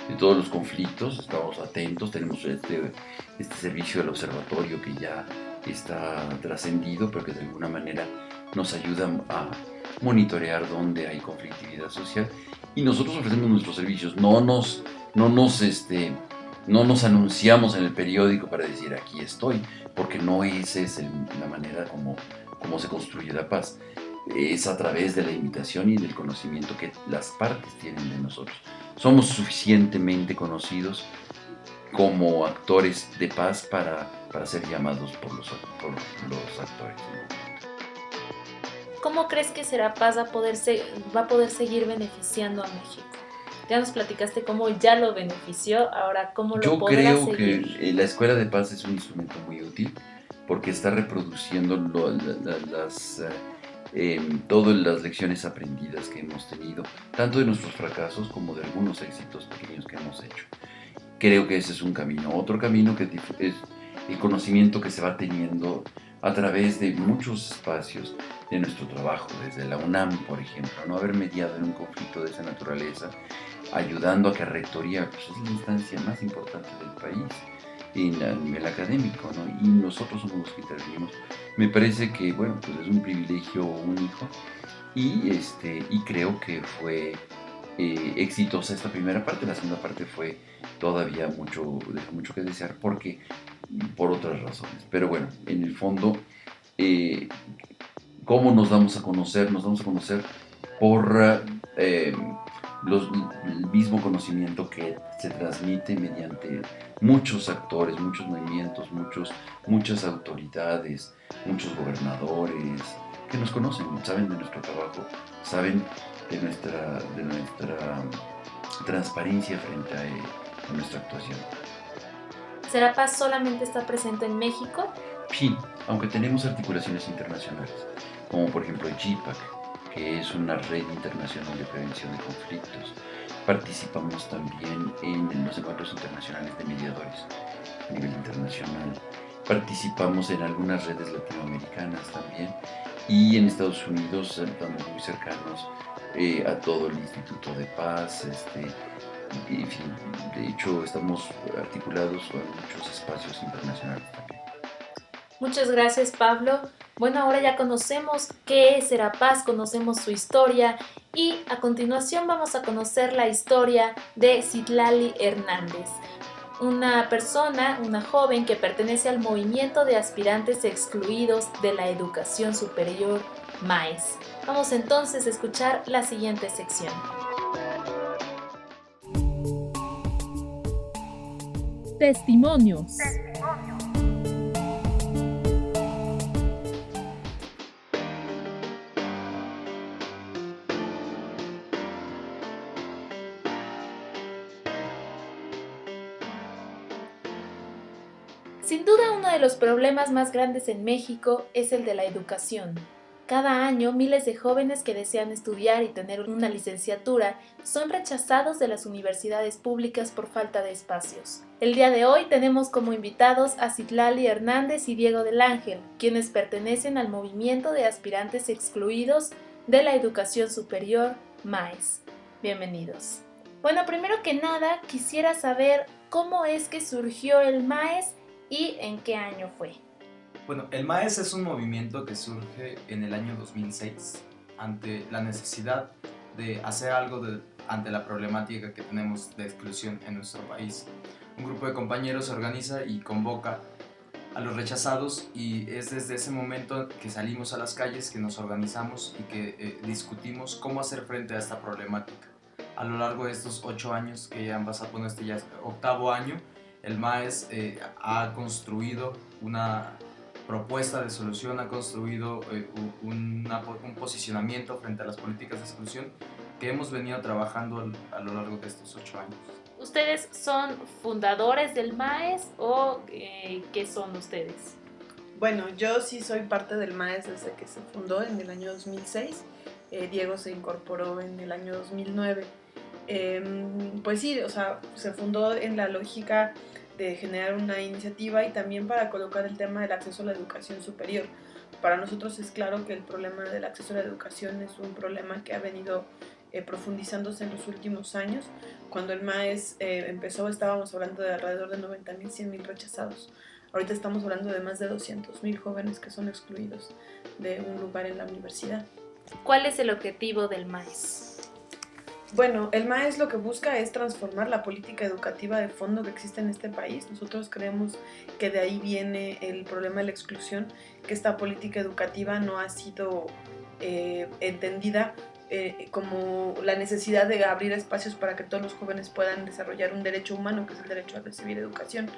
de todos los conflictos, estamos atentos, tenemos este servicio del observatorio que ya está trascendido, pero que de alguna manera nos ayuda a monitorear dónde hay conflictividad social y nosotros ofrecemos nuestros servicios, no nos anunciamos en el periódico para decir aquí estoy, porque no esa es la manera como se construye la paz. Es a través de la invitación y del conocimiento que las partes tienen de nosotros. Somos suficientemente conocidos como actores de paz para ser llamados por los actores. ¿Cómo crees que Serapaz va a poder seguir beneficiando a México? Ya nos platicaste cómo ya lo benefició, ahora cómo lo podrá seguir. Yo creo que la Escuela de Paz es un instrumento muy útil porque está reproduciendo todas las lecciones aprendidas que hemos tenido, tanto de nuestros fracasos como de algunos éxitos pequeños que hemos hecho. Creo que ese es un camino. Otro camino que es el conocimiento que se va teniendo a través de muchos espacios de nuestro trabajo, desde la UNAM, por ejemplo, no haber mediado en un conflicto de esa naturaleza, ayudando a que Rectoría, pues es la instancia más importante del país a nivel académico, ¿no? Y nosotros somos los que intervenimos. Me parece que, bueno, pues es un privilegio único y creo que fue exitosa esta primera parte. La segunda parte fue todavía dejó mucho que desear por otras razones. Pero bueno, en el fondo, ¿cómo nos damos a conocer? Nos damos a conocer por el mismo conocimiento que se transmite mediante muchos actores, muchos movimientos, muchas autoridades, muchos gobernadores que nos conocen, saben de nuestro trabajo, saben de nuestra transparencia frente a nuestra actuación. ¿Serapaz solamente está presente en México? Sí, aunque tenemos articulaciones internacionales, como por ejemplo GIPAC, que es una red internacional de prevención de conflictos. Participamos también en los encuentros internacionales de mediadores a nivel internacional. Participamos en algunas redes latinoamericanas también, y en Estados Unidos estamos muy cercanos a todo el Instituto de Paz, en fin, de hecho estamos articulados en muchos espacios internacionales también. Muchas gracias, Pablo. Bueno, ahora ya conocemos qué es Serapaz, conocemos su historia y a continuación vamos a conocer la historia de Citlali Hernández, una persona, una joven que pertenece al movimiento de aspirantes excluidos de la educación superior, MAES. Vamos entonces a escuchar la siguiente sección. Testimonios. Sin duda, uno de los problemas más grandes en México es el de la educación. Cada año, miles de jóvenes que desean estudiar y tener una licenciatura son rechazados de las universidades públicas por falta de espacios. El día de hoy tenemos como invitados a Citlali Hernández y Diego del Ángel, quienes pertenecen al movimiento de aspirantes excluidos de la educación superior, MAES. Bienvenidos. Bueno, primero que nada, quisiera saber cómo es que surgió el MAES y en qué año fue. Bueno, el MAES es un movimiento que surge en el año 2006 ante la necesidad de hacer algo ante la problemática que tenemos de exclusión en nuestro país. Un grupo de compañeros se organiza y convoca a los rechazados, y es desde ese momento que salimos a las calles, que nos organizamos y que discutimos cómo hacer frente a esta problemática. A lo largo de estos 8 años que ya han pasado, bueno, este ya es el 8º año, el MAES ha construido una propuesta de solución, ha construido un posicionamiento frente a las políticas de exclusión que hemos venido trabajando a lo largo de estos 8 años. ¿Ustedes son fundadores del MAES o qué son ustedes? Bueno, yo sí soy parte del MAES desde que se fundó en el año 2006. Diego se incorporó en el año 2009. Pues sí, o sea, se fundó en la lógica de generar una iniciativa y también para colocar el tema del acceso a la educación superior. Para nosotros es claro que el problema del acceso a la educación es un problema que ha venido profundizándose en los últimos años. Cuando el MAES empezó estábamos hablando de alrededor de 90,000, 100,000 rechazados. Ahorita estamos hablando de más de 200,000 jóvenes que son excluidos de un lugar en la universidad. ¿Cuál es el objetivo del MAES? Bueno, el MAES lo que busca es transformar la política educativa de fondo que existe en este país. Nosotros creemos que de ahí viene el problema de la exclusión, que esta política educativa no ha sido entendida como la necesidad de abrir espacios para que todos los jóvenes puedan desarrollar un derecho humano, que es el derecho a recibir educación.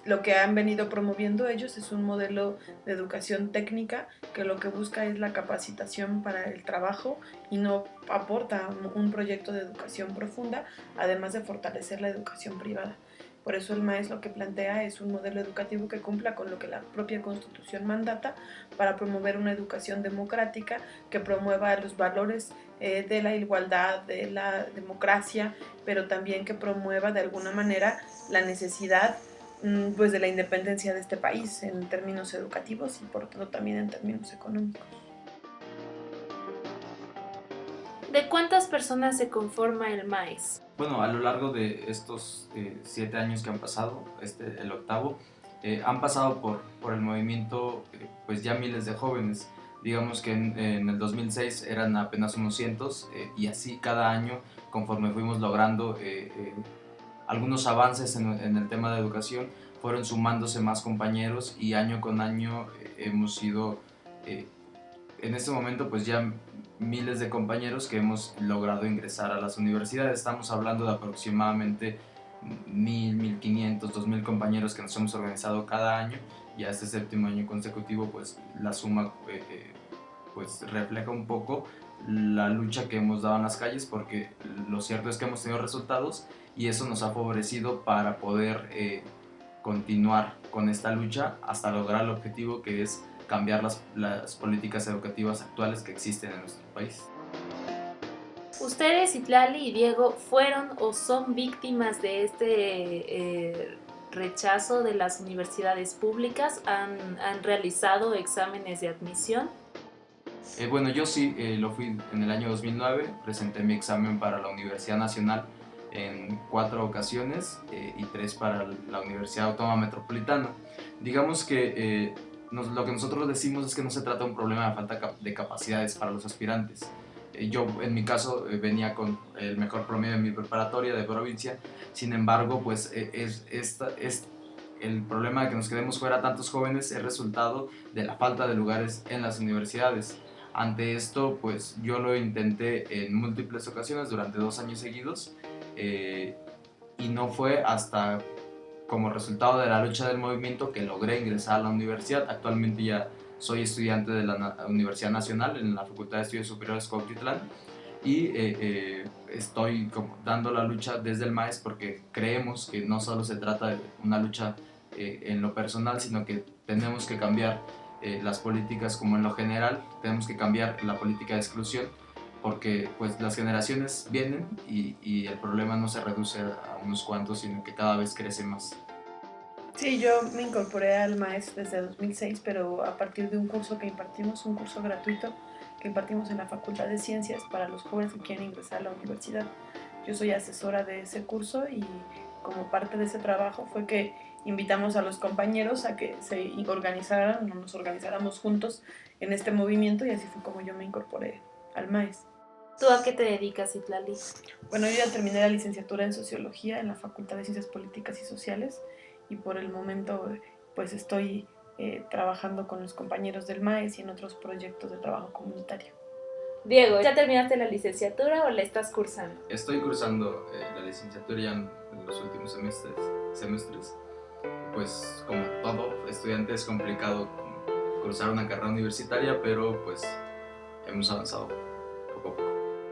Lo que han venido promoviendo ellos es un modelo de educación técnica que lo que busca es la capacitación para el trabajo y no aporta un proyecto de educación profunda, además de fortalecer la educación privada. Por eso el MAES lo que plantea es un modelo educativo que cumpla con lo que la propia Constitución mandata para promover una educación democrática que promueva los valores de la igualdad, de la democracia, pero también que promueva de alguna manera la necesidad pues de la independencia de este país en términos educativos y por lo tanto también en términos económicos. ¿De cuántas personas se conforma el MAES? Bueno, a lo largo de estos 7 años que han pasado, el 8º, han pasado por el movimiento pues ya miles de jóvenes. Digamos que en el 2006 eran apenas unos cientos y así cada año conforme fuimos logrando algunos avances en el tema de educación, fueron sumándose más compañeros y año con año hemos sido, en este momento pues ya miles de compañeros que hemos logrado ingresar a las universidades. Estamos hablando de aproximadamente 1,500, 2,000 compañeros que nos hemos organizado cada año, y a este 7º año consecutivo pues la suma pues refleja un poco la lucha que hemos dado en las calles, porque lo cierto es que hemos tenido resultados y eso nos ha favorecido para poder continuar con esta lucha hasta lograr el objetivo, que es cambiar las políticas educativas actuales que existen en nuestro país. Ustedes, Citlali y Diego, fueron o son víctimas de este rechazo de las universidades públicas. ¿Han realizado exámenes de admisión? Bueno, yo sí, lo fui en el año 2009, presenté mi examen para la Universidad Nacional en 4 ocasiones y 3 para la Universidad Autónoma Metropolitana. Digamos que lo que nosotros decimos es que no se trata de un problema de falta de capacidades para los aspirantes. Yo, en mi caso, venía con el mejor promedio de mi preparatoria de provincia. Sin embargo, pues el problema de que nos quedemos fuera tantos jóvenes es resultado de la falta de lugares en las universidades. Ante esto, pues yo lo intenté en múltiples ocasiones durante 2 años seguidos y no fue hasta como resultado de la lucha del movimiento que logré ingresar a la universidad. Actualmente ya soy estudiante de la Universidad Nacional en la Facultad de Estudios Superiores Cuautitlán y estoy como dando la lucha desde el MAES, porque creemos que no solo se trata de una lucha en lo personal, sino que tenemos que cambiar las políticas como en lo general. Tenemos que cambiar la política de exclusión, porque pues las generaciones vienen y el problema no se reduce a unos cuantos, sino que cada vez crece más. Sí, yo me incorporé al MAES desde 2006, pero a partir de un curso que impartimos, un curso gratuito que impartimos en la Facultad de Ciencias para los jóvenes que quieren ingresar a la universidad. Yo soy asesora de ese curso y como parte de ese trabajo fue que invitamos a los compañeros a que se organizaran, o nos organizáramos juntos en este movimiento, y así fue como yo me incorporé al MAES. ¿Tú a qué te dedicas, Citlali? Bueno, yo ya terminé la licenciatura en Sociología en la Facultad de Ciencias Políticas y Sociales, y por el momento pues estoy trabajando con los compañeros del MAES y en otros proyectos de trabajo comunitario. Diego, ¿ya terminaste la licenciatura o la estás cursando? Estoy cursando la licenciatura ya en los últimos semestres. Pues como todo estudiante es complicado cursar una carrera universitaria, pero pues hemos avanzado poco a poco.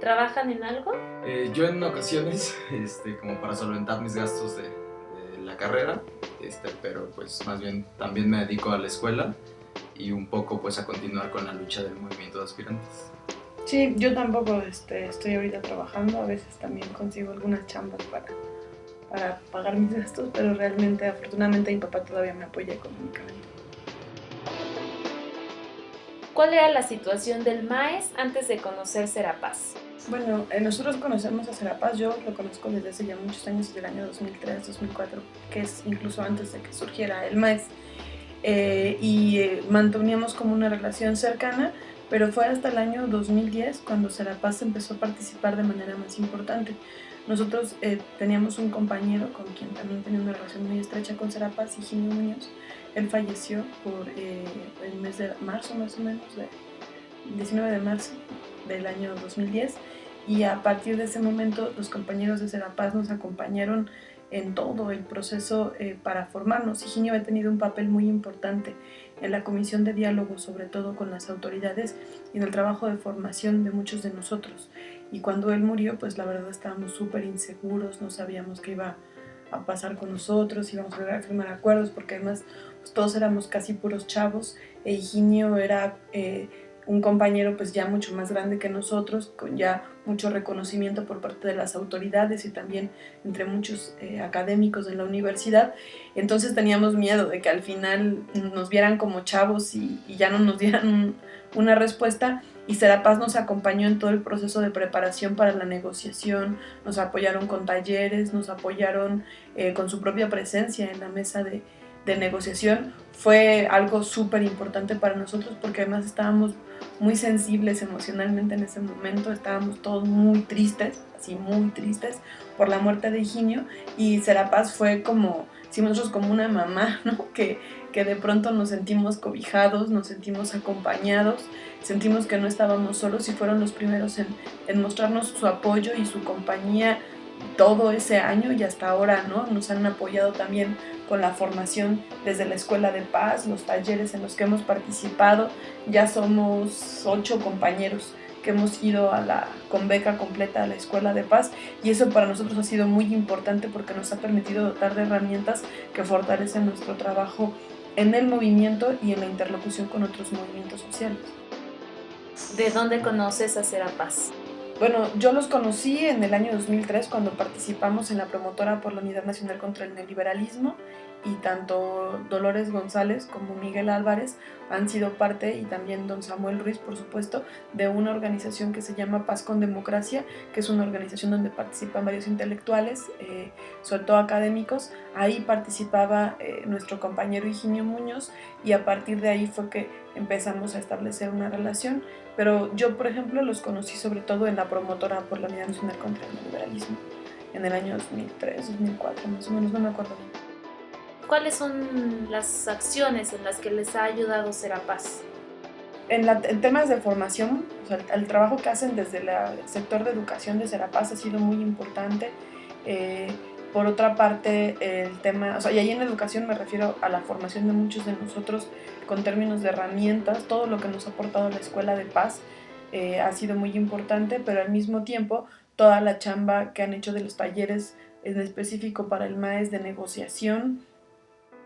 ¿Trabajan en algo? Yo en ocasiones, como para solventar mis gastos de la carrera, pero pues más bien también me dedico a la escuela y un poco pues a continuar con la lucha del movimiento de aspirantes. Sí, yo tampoco estoy ahorita trabajando, a veces también consigo algunas chambas para pagar mis gastos, pero realmente, afortunadamente, mi papá todavía me apoya económicamente. ¿Cuál era la situación del MAES antes de conocer Serapaz? Bueno, nosotros conocemos a Serapaz, yo lo conozco desde hace ya muchos años, desde el año 2003, 2004, que es incluso antes de que surgiera el MAES, manteníamos como una relación cercana, pero fue hasta el año 2010 cuando Serapaz empezó a participar de manera más importante. Nosotros teníamos un compañero con quien también tenía una relación muy estrecha con Serapaz, Higinio Muñoz. Él falleció por el mes de marzo, más o menos, 19 de marzo del año 2010, y a partir de ese momento los compañeros de Serapaz nos acompañaron en todo el proceso para formarnos. Higinio ha tenido un papel muy importante en la comisión de diálogo, sobre todo con las autoridades, y en el trabajo de formación de muchos de nosotros. Y cuando él murió, pues la verdad estábamos súper inseguros, no sabíamos qué iba a pasar con nosotros, íbamos a lograr firmar acuerdos, porque además pues, todos éramos casi puros chavos, e Higinio era un compañero pues ya mucho más grande que nosotros, con ya mucho reconocimiento por parte de las autoridades y también entre muchos académicos en la universidad. Entonces teníamos miedo de que al final nos vieran como chavos y ya no nos dieran una respuesta, y Serapaz nos acompañó en todo el proceso de preparación para la negociación, nos apoyaron con talleres, nos apoyaron con su propia presencia en la mesa de negociación fue algo súper importante para nosotros, porque además estábamos muy sensibles emocionalmente en ese momento, estábamos todos muy tristes, así muy tristes, por la muerte de Higinio, y Serapaz fue como, si nosotros como una mamá, ¿no? Que de pronto nos sentimos cobijados, nos sentimos acompañados, sentimos que no estábamos solos, y fueron los primeros en mostrarnos su apoyo y su compañía todo ese año y hasta ahora, ¿no? Nos han apoyado también con la formación desde la Escuela de Paz, los talleres en los que hemos participado. Ya somos 8 compañeros que hemos ido con beca completa a la Escuela de Paz, y eso para nosotros ha sido muy importante porque nos ha permitido dotar de herramientas que fortalecen nuestro trabajo en el movimiento y en la interlocución con otros movimientos sociales. ¿De dónde conoces a Serapaz? Bueno, yo los conocí en el año 2003 cuando participamos en la promotora por la Unidad Nacional contra el Neoliberalismo, y tanto Dolores González como Miguel Álvarez han sido parte, y también don Samuel Ruiz, por supuesto, de una organización que se llama Paz con Democracia, que es una organización donde participan varios intelectuales, sobre todo académicos. Ahí participaba nuestro compañero Higinio Muñoz, y a partir de ahí fue que empezamos a establecer una relación. Pero yo, por ejemplo, los conocí sobre todo en la promotora por la Unidad Nacional contra el Neoliberalismo, en el año 2003, 2004, más o menos, no me acuerdo bien. ¿Cuáles son las acciones en las que les ha ayudado Serapaz? En temas de formación, o sea, el trabajo que hacen desde el sector de educación de Serapaz ha sido muy importante. Por otra parte, el tema, o sea, y ahí en educación me refiero a la formación de muchos de nosotros con términos de herramientas. Todo lo que nos ha aportado la Escuela de Paz ha sido muy importante, pero al mismo tiempo toda la chamba que han hecho de los talleres en específico para el MAES de negociación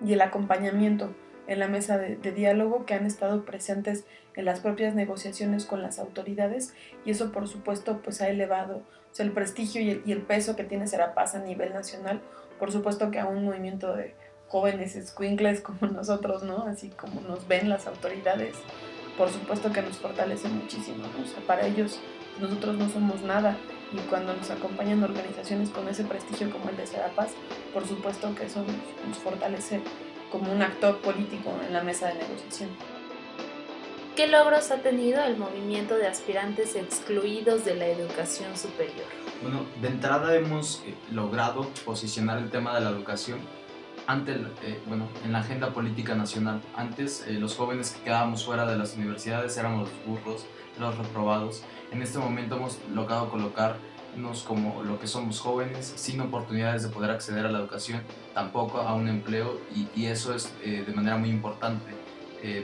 y el acompañamiento en la mesa de diálogo, que han estado presentes en las propias negociaciones con las autoridades, y eso por supuesto pues ha elevado, o sea, el prestigio y el peso que tiene Serapaz a nivel nacional. Por supuesto que a un movimiento de jóvenes escuincles como nosotros, ¿no? Así como nos ven las autoridades, por supuesto que nos fortalece muchísimo, ¿no? O sea, para ellos nosotros no somos nada, y cuando nos acompañan organizaciones con ese prestigio como el de Serapaz, por supuesto que eso nos fortalece como un actor político en la mesa de negociación. ¿Qué logros ha tenido el movimiento de aspirantes excluidos de la educación superior? Bueno, de entrada hemos logrado posicionar el tema de la educación en la agenda política nacional. Antes los jóvenes que quedábamos fuera de las universidades éramos los burros, los reprobados. En este momento hemos logrado colocarnos como lo que somos, jóvenes sin oportunidades de poder acceder a la educación, tampoco a un empleo, y eso es de manera muy importante.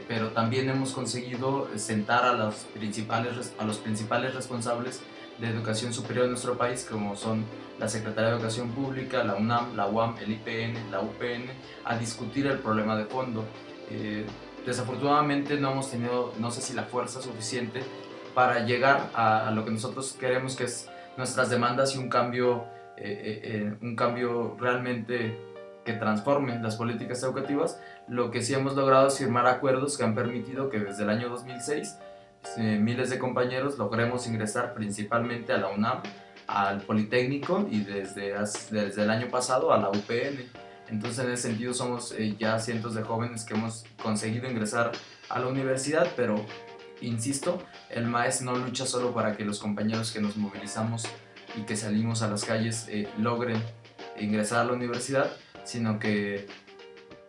Pero también hemos conseguido sentar a los principales responsables de educación superior de nuestro país, como son la Secretaría de Educación Pública, la UNAM, la UAM, el IPN, la UPN, a discutir el problema de fondo. Desafortunadamente no hemos tenido, no sé si la fuerza suficiente para llegar a lo que nosotros queremos, que es nuestras demandas y un cambio realmente que transforme las políticas educativas. Lo que sí hemos logrado es firmar acuerdos que han permitido que desde el año 2006 miles de compañeros logremos ingresar principalmente a la UNAM, al Politécnico, y desde el año pasado a la UPN. Entonces, en ese sentido somos ya cientos de jóvenes que hemos conseguido ingresar a la universidad, pero insisto, el MAES no lucha solo para que los compañeros que nos movilizamos y que salimos a las calles logren ingresar a la universidad, sino que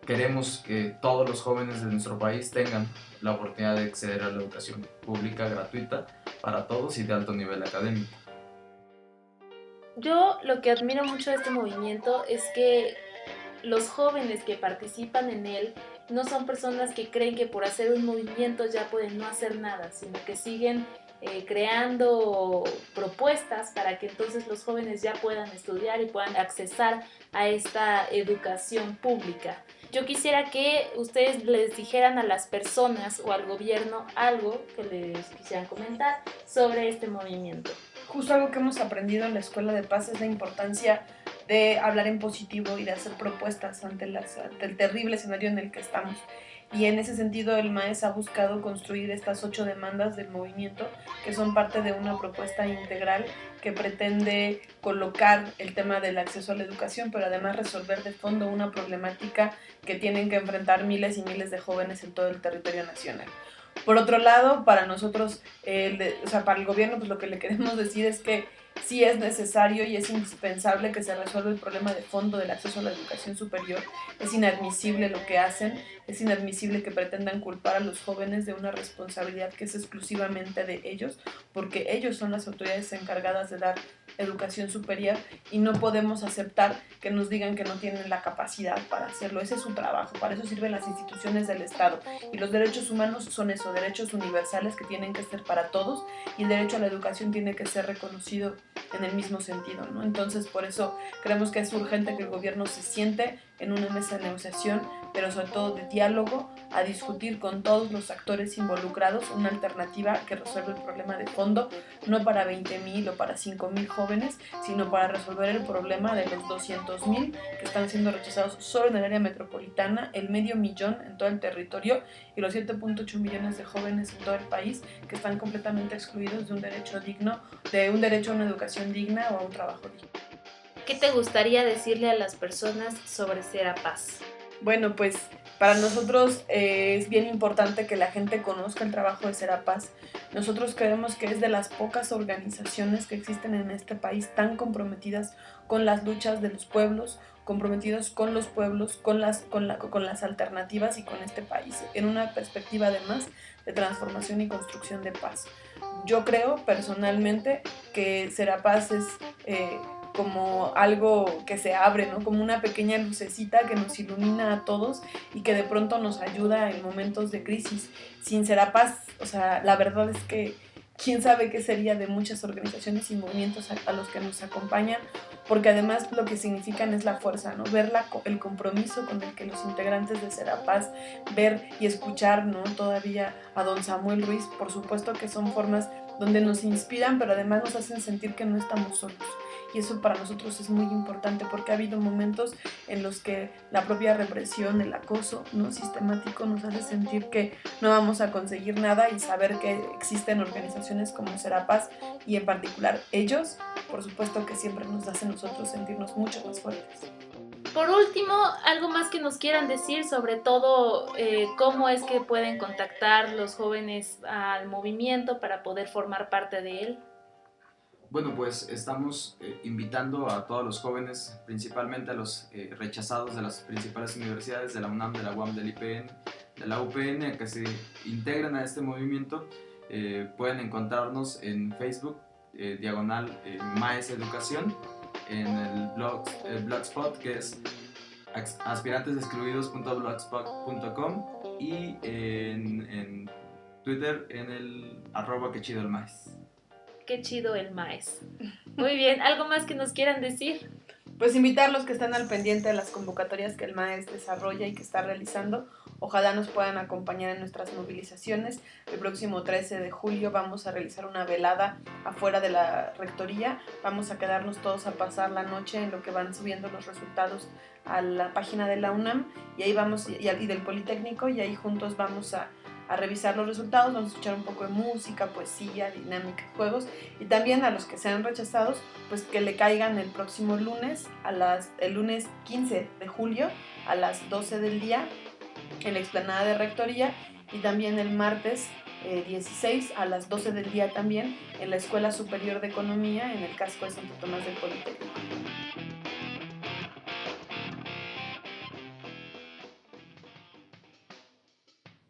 queremos que todos los jóvenes de nuestro país tengan la oportunidad de acceder a la educación pública gratuita para todos y de alto nivel académico. Yo lo que admiro mucho de este movimiento es que los jóvenes que participan en él no son personas que creen que por hacer un movimiento ya pueden no hacer nada, sino que siguen creando propuestas para que entonces los jóvenes ya puedan estudiar y puedan accesar a esta educación pública. Yo quisiera que ustedes les dijeran a las personas o al gobierno algo que les quisieran comentar sobre este movimiento. Justo algo que hemos aprendido en la Escuela de Paz es la importancia de hablar en positivo y de hacer propuestas ante el terrible escenario en el que estamos. Y en ese sentido el MAES ha buscado construir estas 8 demandas del movimiento, que son parte de una propuesta integral que pretende colocar el tema del acceso a la educación, pero además resolver de fondo una problemática que tienen que enfrentar miles y miles de jóvenes en todo el territorio nacional. Por otro lado, para nosotros, para el gobierno, pues lo que le queremos decir es que sí es necesario y es indispensable que se resuelva el problema de fondo del acceso a la educación superior. Es inadmisible lo que hacen, es inadmisible que pretendan culpar a los jóvenes de una responsabilidad que es exclusivamente de ellos, porque ellos son las autoridades encargadas de dar educación superior y no podemos aceptar que nos digan que no tienen la capacidad para hacerlo. Ese es su trabajo, para eso sirven las instituciones del Estado. Y los derechos humanos son eso, derechos universales que tienen que ser para todos, y el derecho a la educación tiene que ser reconocido en el mismo sentido, ¿no? Entonces, por eso creemos que es urgente que el gobierno se siente en una mesa de negociación, pero sobre todo de diálogo, a discutir con todos los actores involucrados una alternativa que resuelva el problema de fondo, no para 20,000 o para 5,000 jóvenes, sino para resolver el problema de los 200,000 que están siendo rechazados solo en el área metropolitana, el 500,000 en todo el territorio y los 7.8 millones de jóvenes en todo el país que están completamente excluidos de un derecho digno, de un derecho a una educación digna o a un trabajo digno. ¿Qué te gustaría decirle a las personas sobre Serapaz? Bueno, pues para nosotros es bien importante que la gente conozca el trabajo de Serapaz. Nosotros creemos que es de las pocas organizaciones que existen en este país tan comprometidas con las luchas de los pueblos, comprometidos con los pueblos, con las alternativas y con este país, en una perspectiva además de transformación y construcción de paz. Yo creo personalmente que Serapaz es como algo que se abre, ¿no? Como una pequeña lucecita que nos ilumina a todos y que de pronto nos ayuda en momentos de crisis. Sin Serapaz, o sea, la verdad es que quién sabe qué sería de muchas organizaciones y movimientos a los que nos acompañan, porque además lo que significan es la fuerza, ¿no? Ver el compromiso con el que los integrantes de Serapaz, ver y escuchar, ¿no? Todavía a don Samuel Ruiz, por supuesto que son formas donde nos inspiran, pero además nos hacen sentir que no estamos solos. Y eso para nosotros es muy importante porque ha habido momentos en los que la propia represión, el acoso, ¿no?, sistemático nos hace sentir que no vamos a conseguir nada, y saber que existen organizaciones como Serapaz y en particular ellos, por supuesto que siempre nos hace a nosotros sentirnos mucho más fuertes. Por último, algo más que nos quieran decir, sobre todo cómo es que pueden contactar los jóvenes al movimiento para poder formar parte de él. Bueno, pues estamos invitando a todos los jóvenes, principalmente a los rechazados de las principales universidades, de la UNAM, de la UAM, del IPN, de la UPN, a que se integren a este movimiento. Pueden encontrarnos en Facebook, diagonal Maes Educación, en el blogspot, que es aspirantesexcluidos.blogspot.com, y en Twitter en el @quechidoelmaes. Qué chido el maes. Muy bien, ¿algo más que nos quieran decir? Pues invitarlos que estén al pendiente de las convocatorias que el MAES desarrolla y que está realizando. Ojalá nos puedan acompañar en nuestras movilizaciones. El próximo 13 de julio vamos a realizar una velada afuera de la rectoría. Vamos a quedarnos todos a pasar la noche en lo que van subiendo los resultados a la página de la UNAM y del Politécnico, y ahí juntos vamos a revisar los resultados, vamos a escuchar un poco de música, poesía, dinámica, juegos, y también a los que sean rechazados, pues que le caigan el próximo lunes, el lunes 15 de julio a las 12 del día en la explanada de rectoría, y también el martes 16 a las 12 del día también en la Escuela Superior de Economía en el casco de Santo Tomás del Politécnico.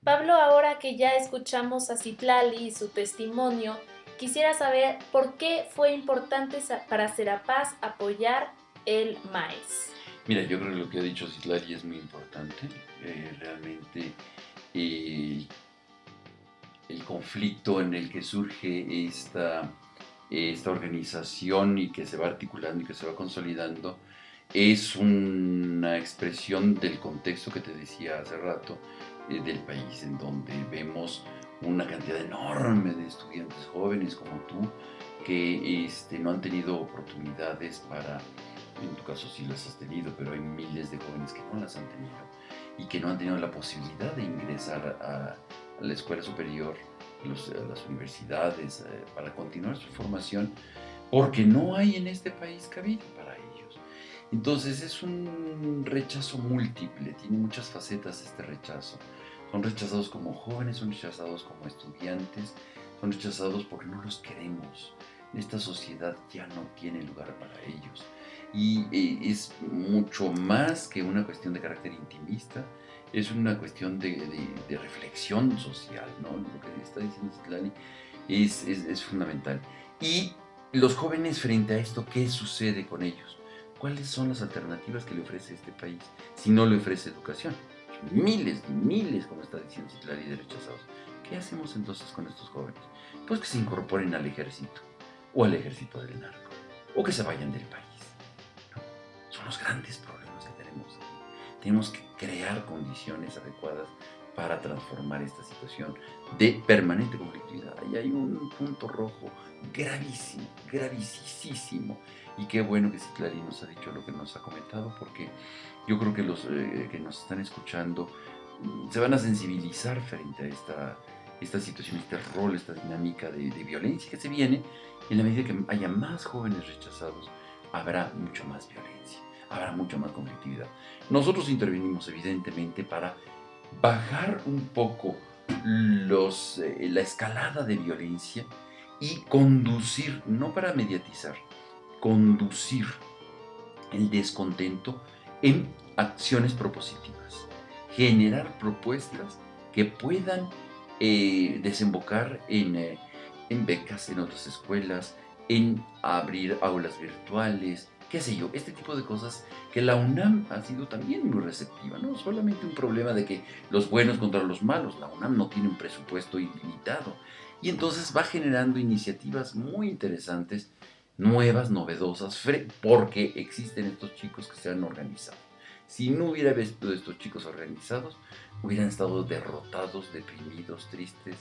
Pablo, ahora que ya escuchamos a Citlali y su testimonio, quisiera saber por qué fue importante para Serapaz apoyar el MAES. Mira, yo creo que lo que ha dicho Citlali es muy importante. Realmente el conflicto en el que surge esta organización y que se va articulando y que se va consolidando es una expresión del contexto que te decía hace rato, del país, en donde vemos una cantidad enorme de estudiantes jóvenes como tú que no han tenido oportunidades en tu caso sí las has tenido, pero hay miles de jóvenes que no las han tenido y que no han tenido la posibilidad de ingresar a la escuela superior, a las universidades, para continuar su formación, porque no hay en este país cabida para ellos. Entonces es un rechazo múltiple, tiene muchas facetas este rechazo. Son rechazados como jóvenes, son rechazados como estudiantes, son rechazados porque no los queremos. Esta sociedad ya no tiene lugar para ellos. Y es mucho más que una cuestión de carácter intimista, es una cuestión de reflexión social, ¿no? Lo que está diciendo Citlali es fundamental. Y los jóvenes frente a esto, ¿qué sucede con ellos? ¿Cuáles son las alternativas que le ofrece este país si no le ofrece educación? Miles y miles, como está diciendo Citlali, de rechazados. ¿Qué hacemos entonces con estos jóvenes? Pues que se incorporen al ejército, o al ejército del narco, o que se vayan del país. ¿No? Son los grandes problemas que tenemos aquí. Tenemos que crear condiciones adecuadas para transformar esta situación de permanente conflictividad. Ahí hay un punto rojo gravísimo, gravísimo. Y qué bueno que Citlali nos ha dicho lo que nos ha comentado, porque yo creo que los que nos están escuchando se van a sensibilizar frente a esta situación, este rol, esta dinámica de violencia que se viene. En la medida que haya más jóvenes rechazados, habrá mucho más violencia, habrá mucha más conflictividad. Nosotros intervenimos evidentemente para bajar un poco la escalada de violencia y conducir, no para mediatizar, conducir el descontento en acciones propositivas, generar propuestas que puedan desembocar en becas en otras escuelas, en abrir aulas virtuales, qué sé yo, este tipo de cosas que la UNAM ha sido también muy receptiva, no solamente un problema de que los buenos contra los malos, la UNAM no tiene un presupuesto ilimitado y entonces va generando iniciativas muy interesantes, nuevas, novedosas, porque existen estos chicos que se han organizado. Si no hubiera habido estos chicos organizados, hubieran estado derrotados, deprimidos, tristes,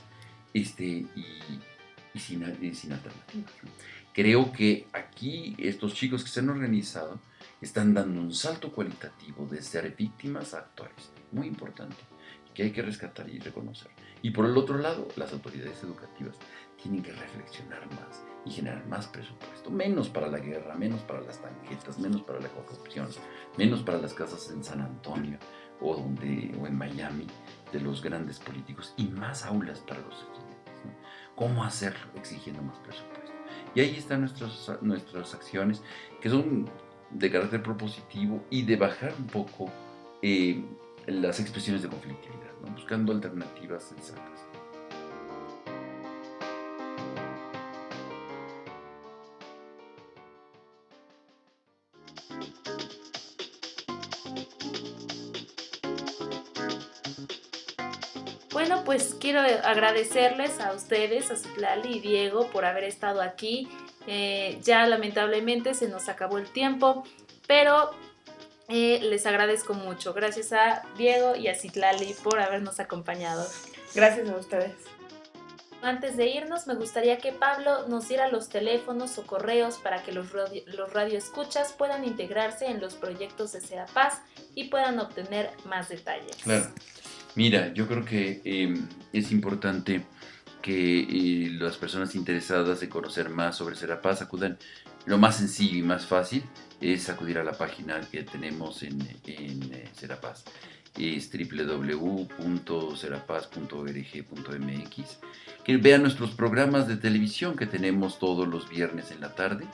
y sin alternativas. Creo que aquí estos chicos que se han organizado están dando un salto cualitativo de ser víctimas a actores, muy importante, que hay que rescatar y reconocer. Y por el otro lado, las autoridades educativas tienen que reflexionar más y generar más presupuesto, menos para la guerra, menos para las tanquetas, menos para la corrupción, menos para las casas en San Antonio o en Miami de los grandes políticos y más aulas para los estudiantes, ¿no? ¿Cómo hacerlo? Exigiendo más presupuesto. Y ahí están nuestras acciones, que son de carácter propositivo y de bajar un poco las expresiones de conflictividad, ¿no? Buscando alternativas sensatas. Bueno, pues quiero agradecerles a ustedes, a Citlali y Diego, por haber estado aquí. Ya lamentablemente se nos acabó el tiempo, pero les agradezco mucho. Gracias a Diego y a Citlali por habernos acompañado. Gracias a ustedes. Antes de irnos, me gustaría que Pablo nos diera los teléfonos o correos para que los radioescuchas puedan integrarse en los proyectos de Serapaz y puedan obtener más detalles. Claro. Mira, yo creo que es importante que las personas interesadas en conocer más sobre Serapaz acudan. Lo más sencillo y más fácil es acudir a la página que tenemos en Serapaz. Es www.serapaz.org.mx. Que vean nuestros programas de televisión que tenemos todos los viernes en la tarde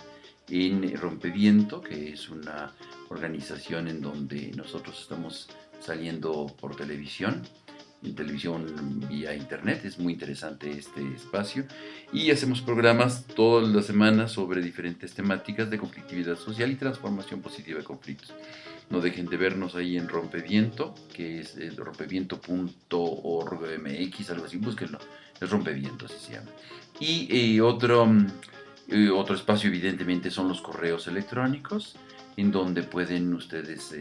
en Rompeviento, que es una organización en donde nosotros estamos saliendo por televisión, en televisión vía internet. Es muy interesante este espacio y hacemos programas todas las semanas sobre diferentes temáticas de conflictividad social y transformación positiva de conflictos. No dejen de vernos ahí en Rompeviento, que es rompeviento.org.mx, algo así, búsquenlo, es Rompeviento, así se llama. Y otro espacio evidentemente son los correos electrónicos, en donde pueden ustedes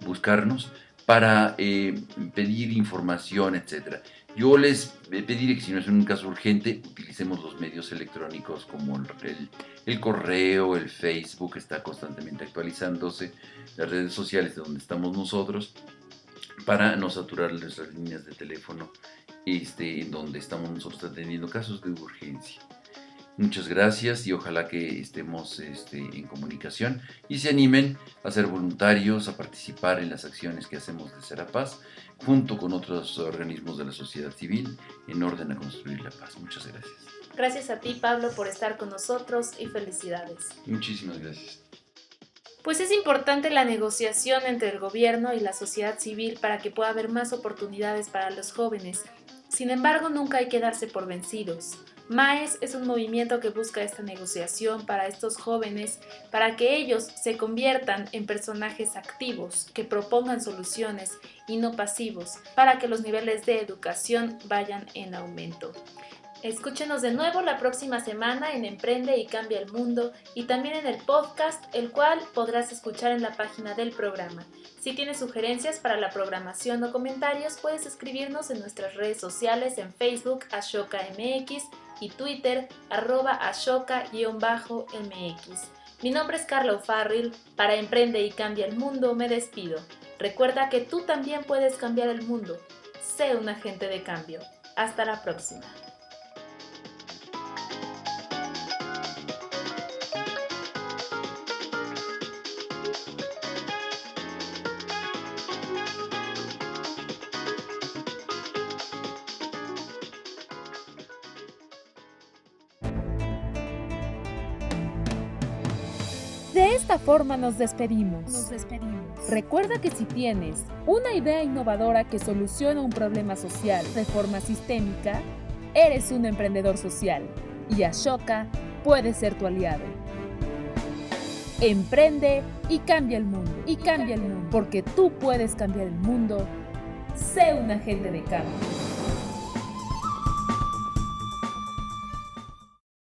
buscarnos para pedir información, etc. Yo les pediré que si no es un caso urgente, utilicemos los medios electrónicos como el correo, el Facebook, está constantemente actualizándose, las redes sociales de donde estamos nosotros, para no saturar nuestras líneas de teléfono en donde estamos nosotros atendiendo casos de urgencia. Muchas gracias y ojalá que estemos en comunicación y se animen a ser voluntarios, a participar en las acciones que hacemos de Serapaz, junto con otros organismos de la sociedad civil, en orden a construir la paz. Muchas gracias. Gracias a ti, Pablo, por estar con nosotros y felicidades. Muchísimas gracias. Pues es importante la negociación entre el gobierno y la sociedad civil para que pueda haber más oportunidades para los jóvenes. Sin embargo, nunca hay que darse por vencidos. MAES es un movimiento que busca esta negociación para estos jóvenes, para que ellos se conviertan en personajes activos, que propongan soluciones y no pasivos, para que los niveles de educación vayan en aumento. Escúchenos de nuevo la próxima semana en Emprende y Cambia el Mundo y también en el podcast, el cual podrás escuchar en la página del programa. Si tienes sugerencias para la programación o comentarios, puedes escribirnos en nuestras redes sociales en Facebook, AshokaMX, y Twitter, @ashoka_mx. Mi nombre es Carla O'Farrill. Para Emprende y Cambia el Mundo me despido. Recuerda que tú también puedes cambiar el mundo. Sé un agente de cambio. Hasta la próxima. De esta forma nos despedimos. Recuerda que si tienes una idea innovadora que soluciona un problema social de forma sistémica, eres un emprendedor social y Ashoka puede ser tu aliado. Emprende y cambia el mundo. Porque tú puedes cambiar el mundo. Sé un agente de cambio.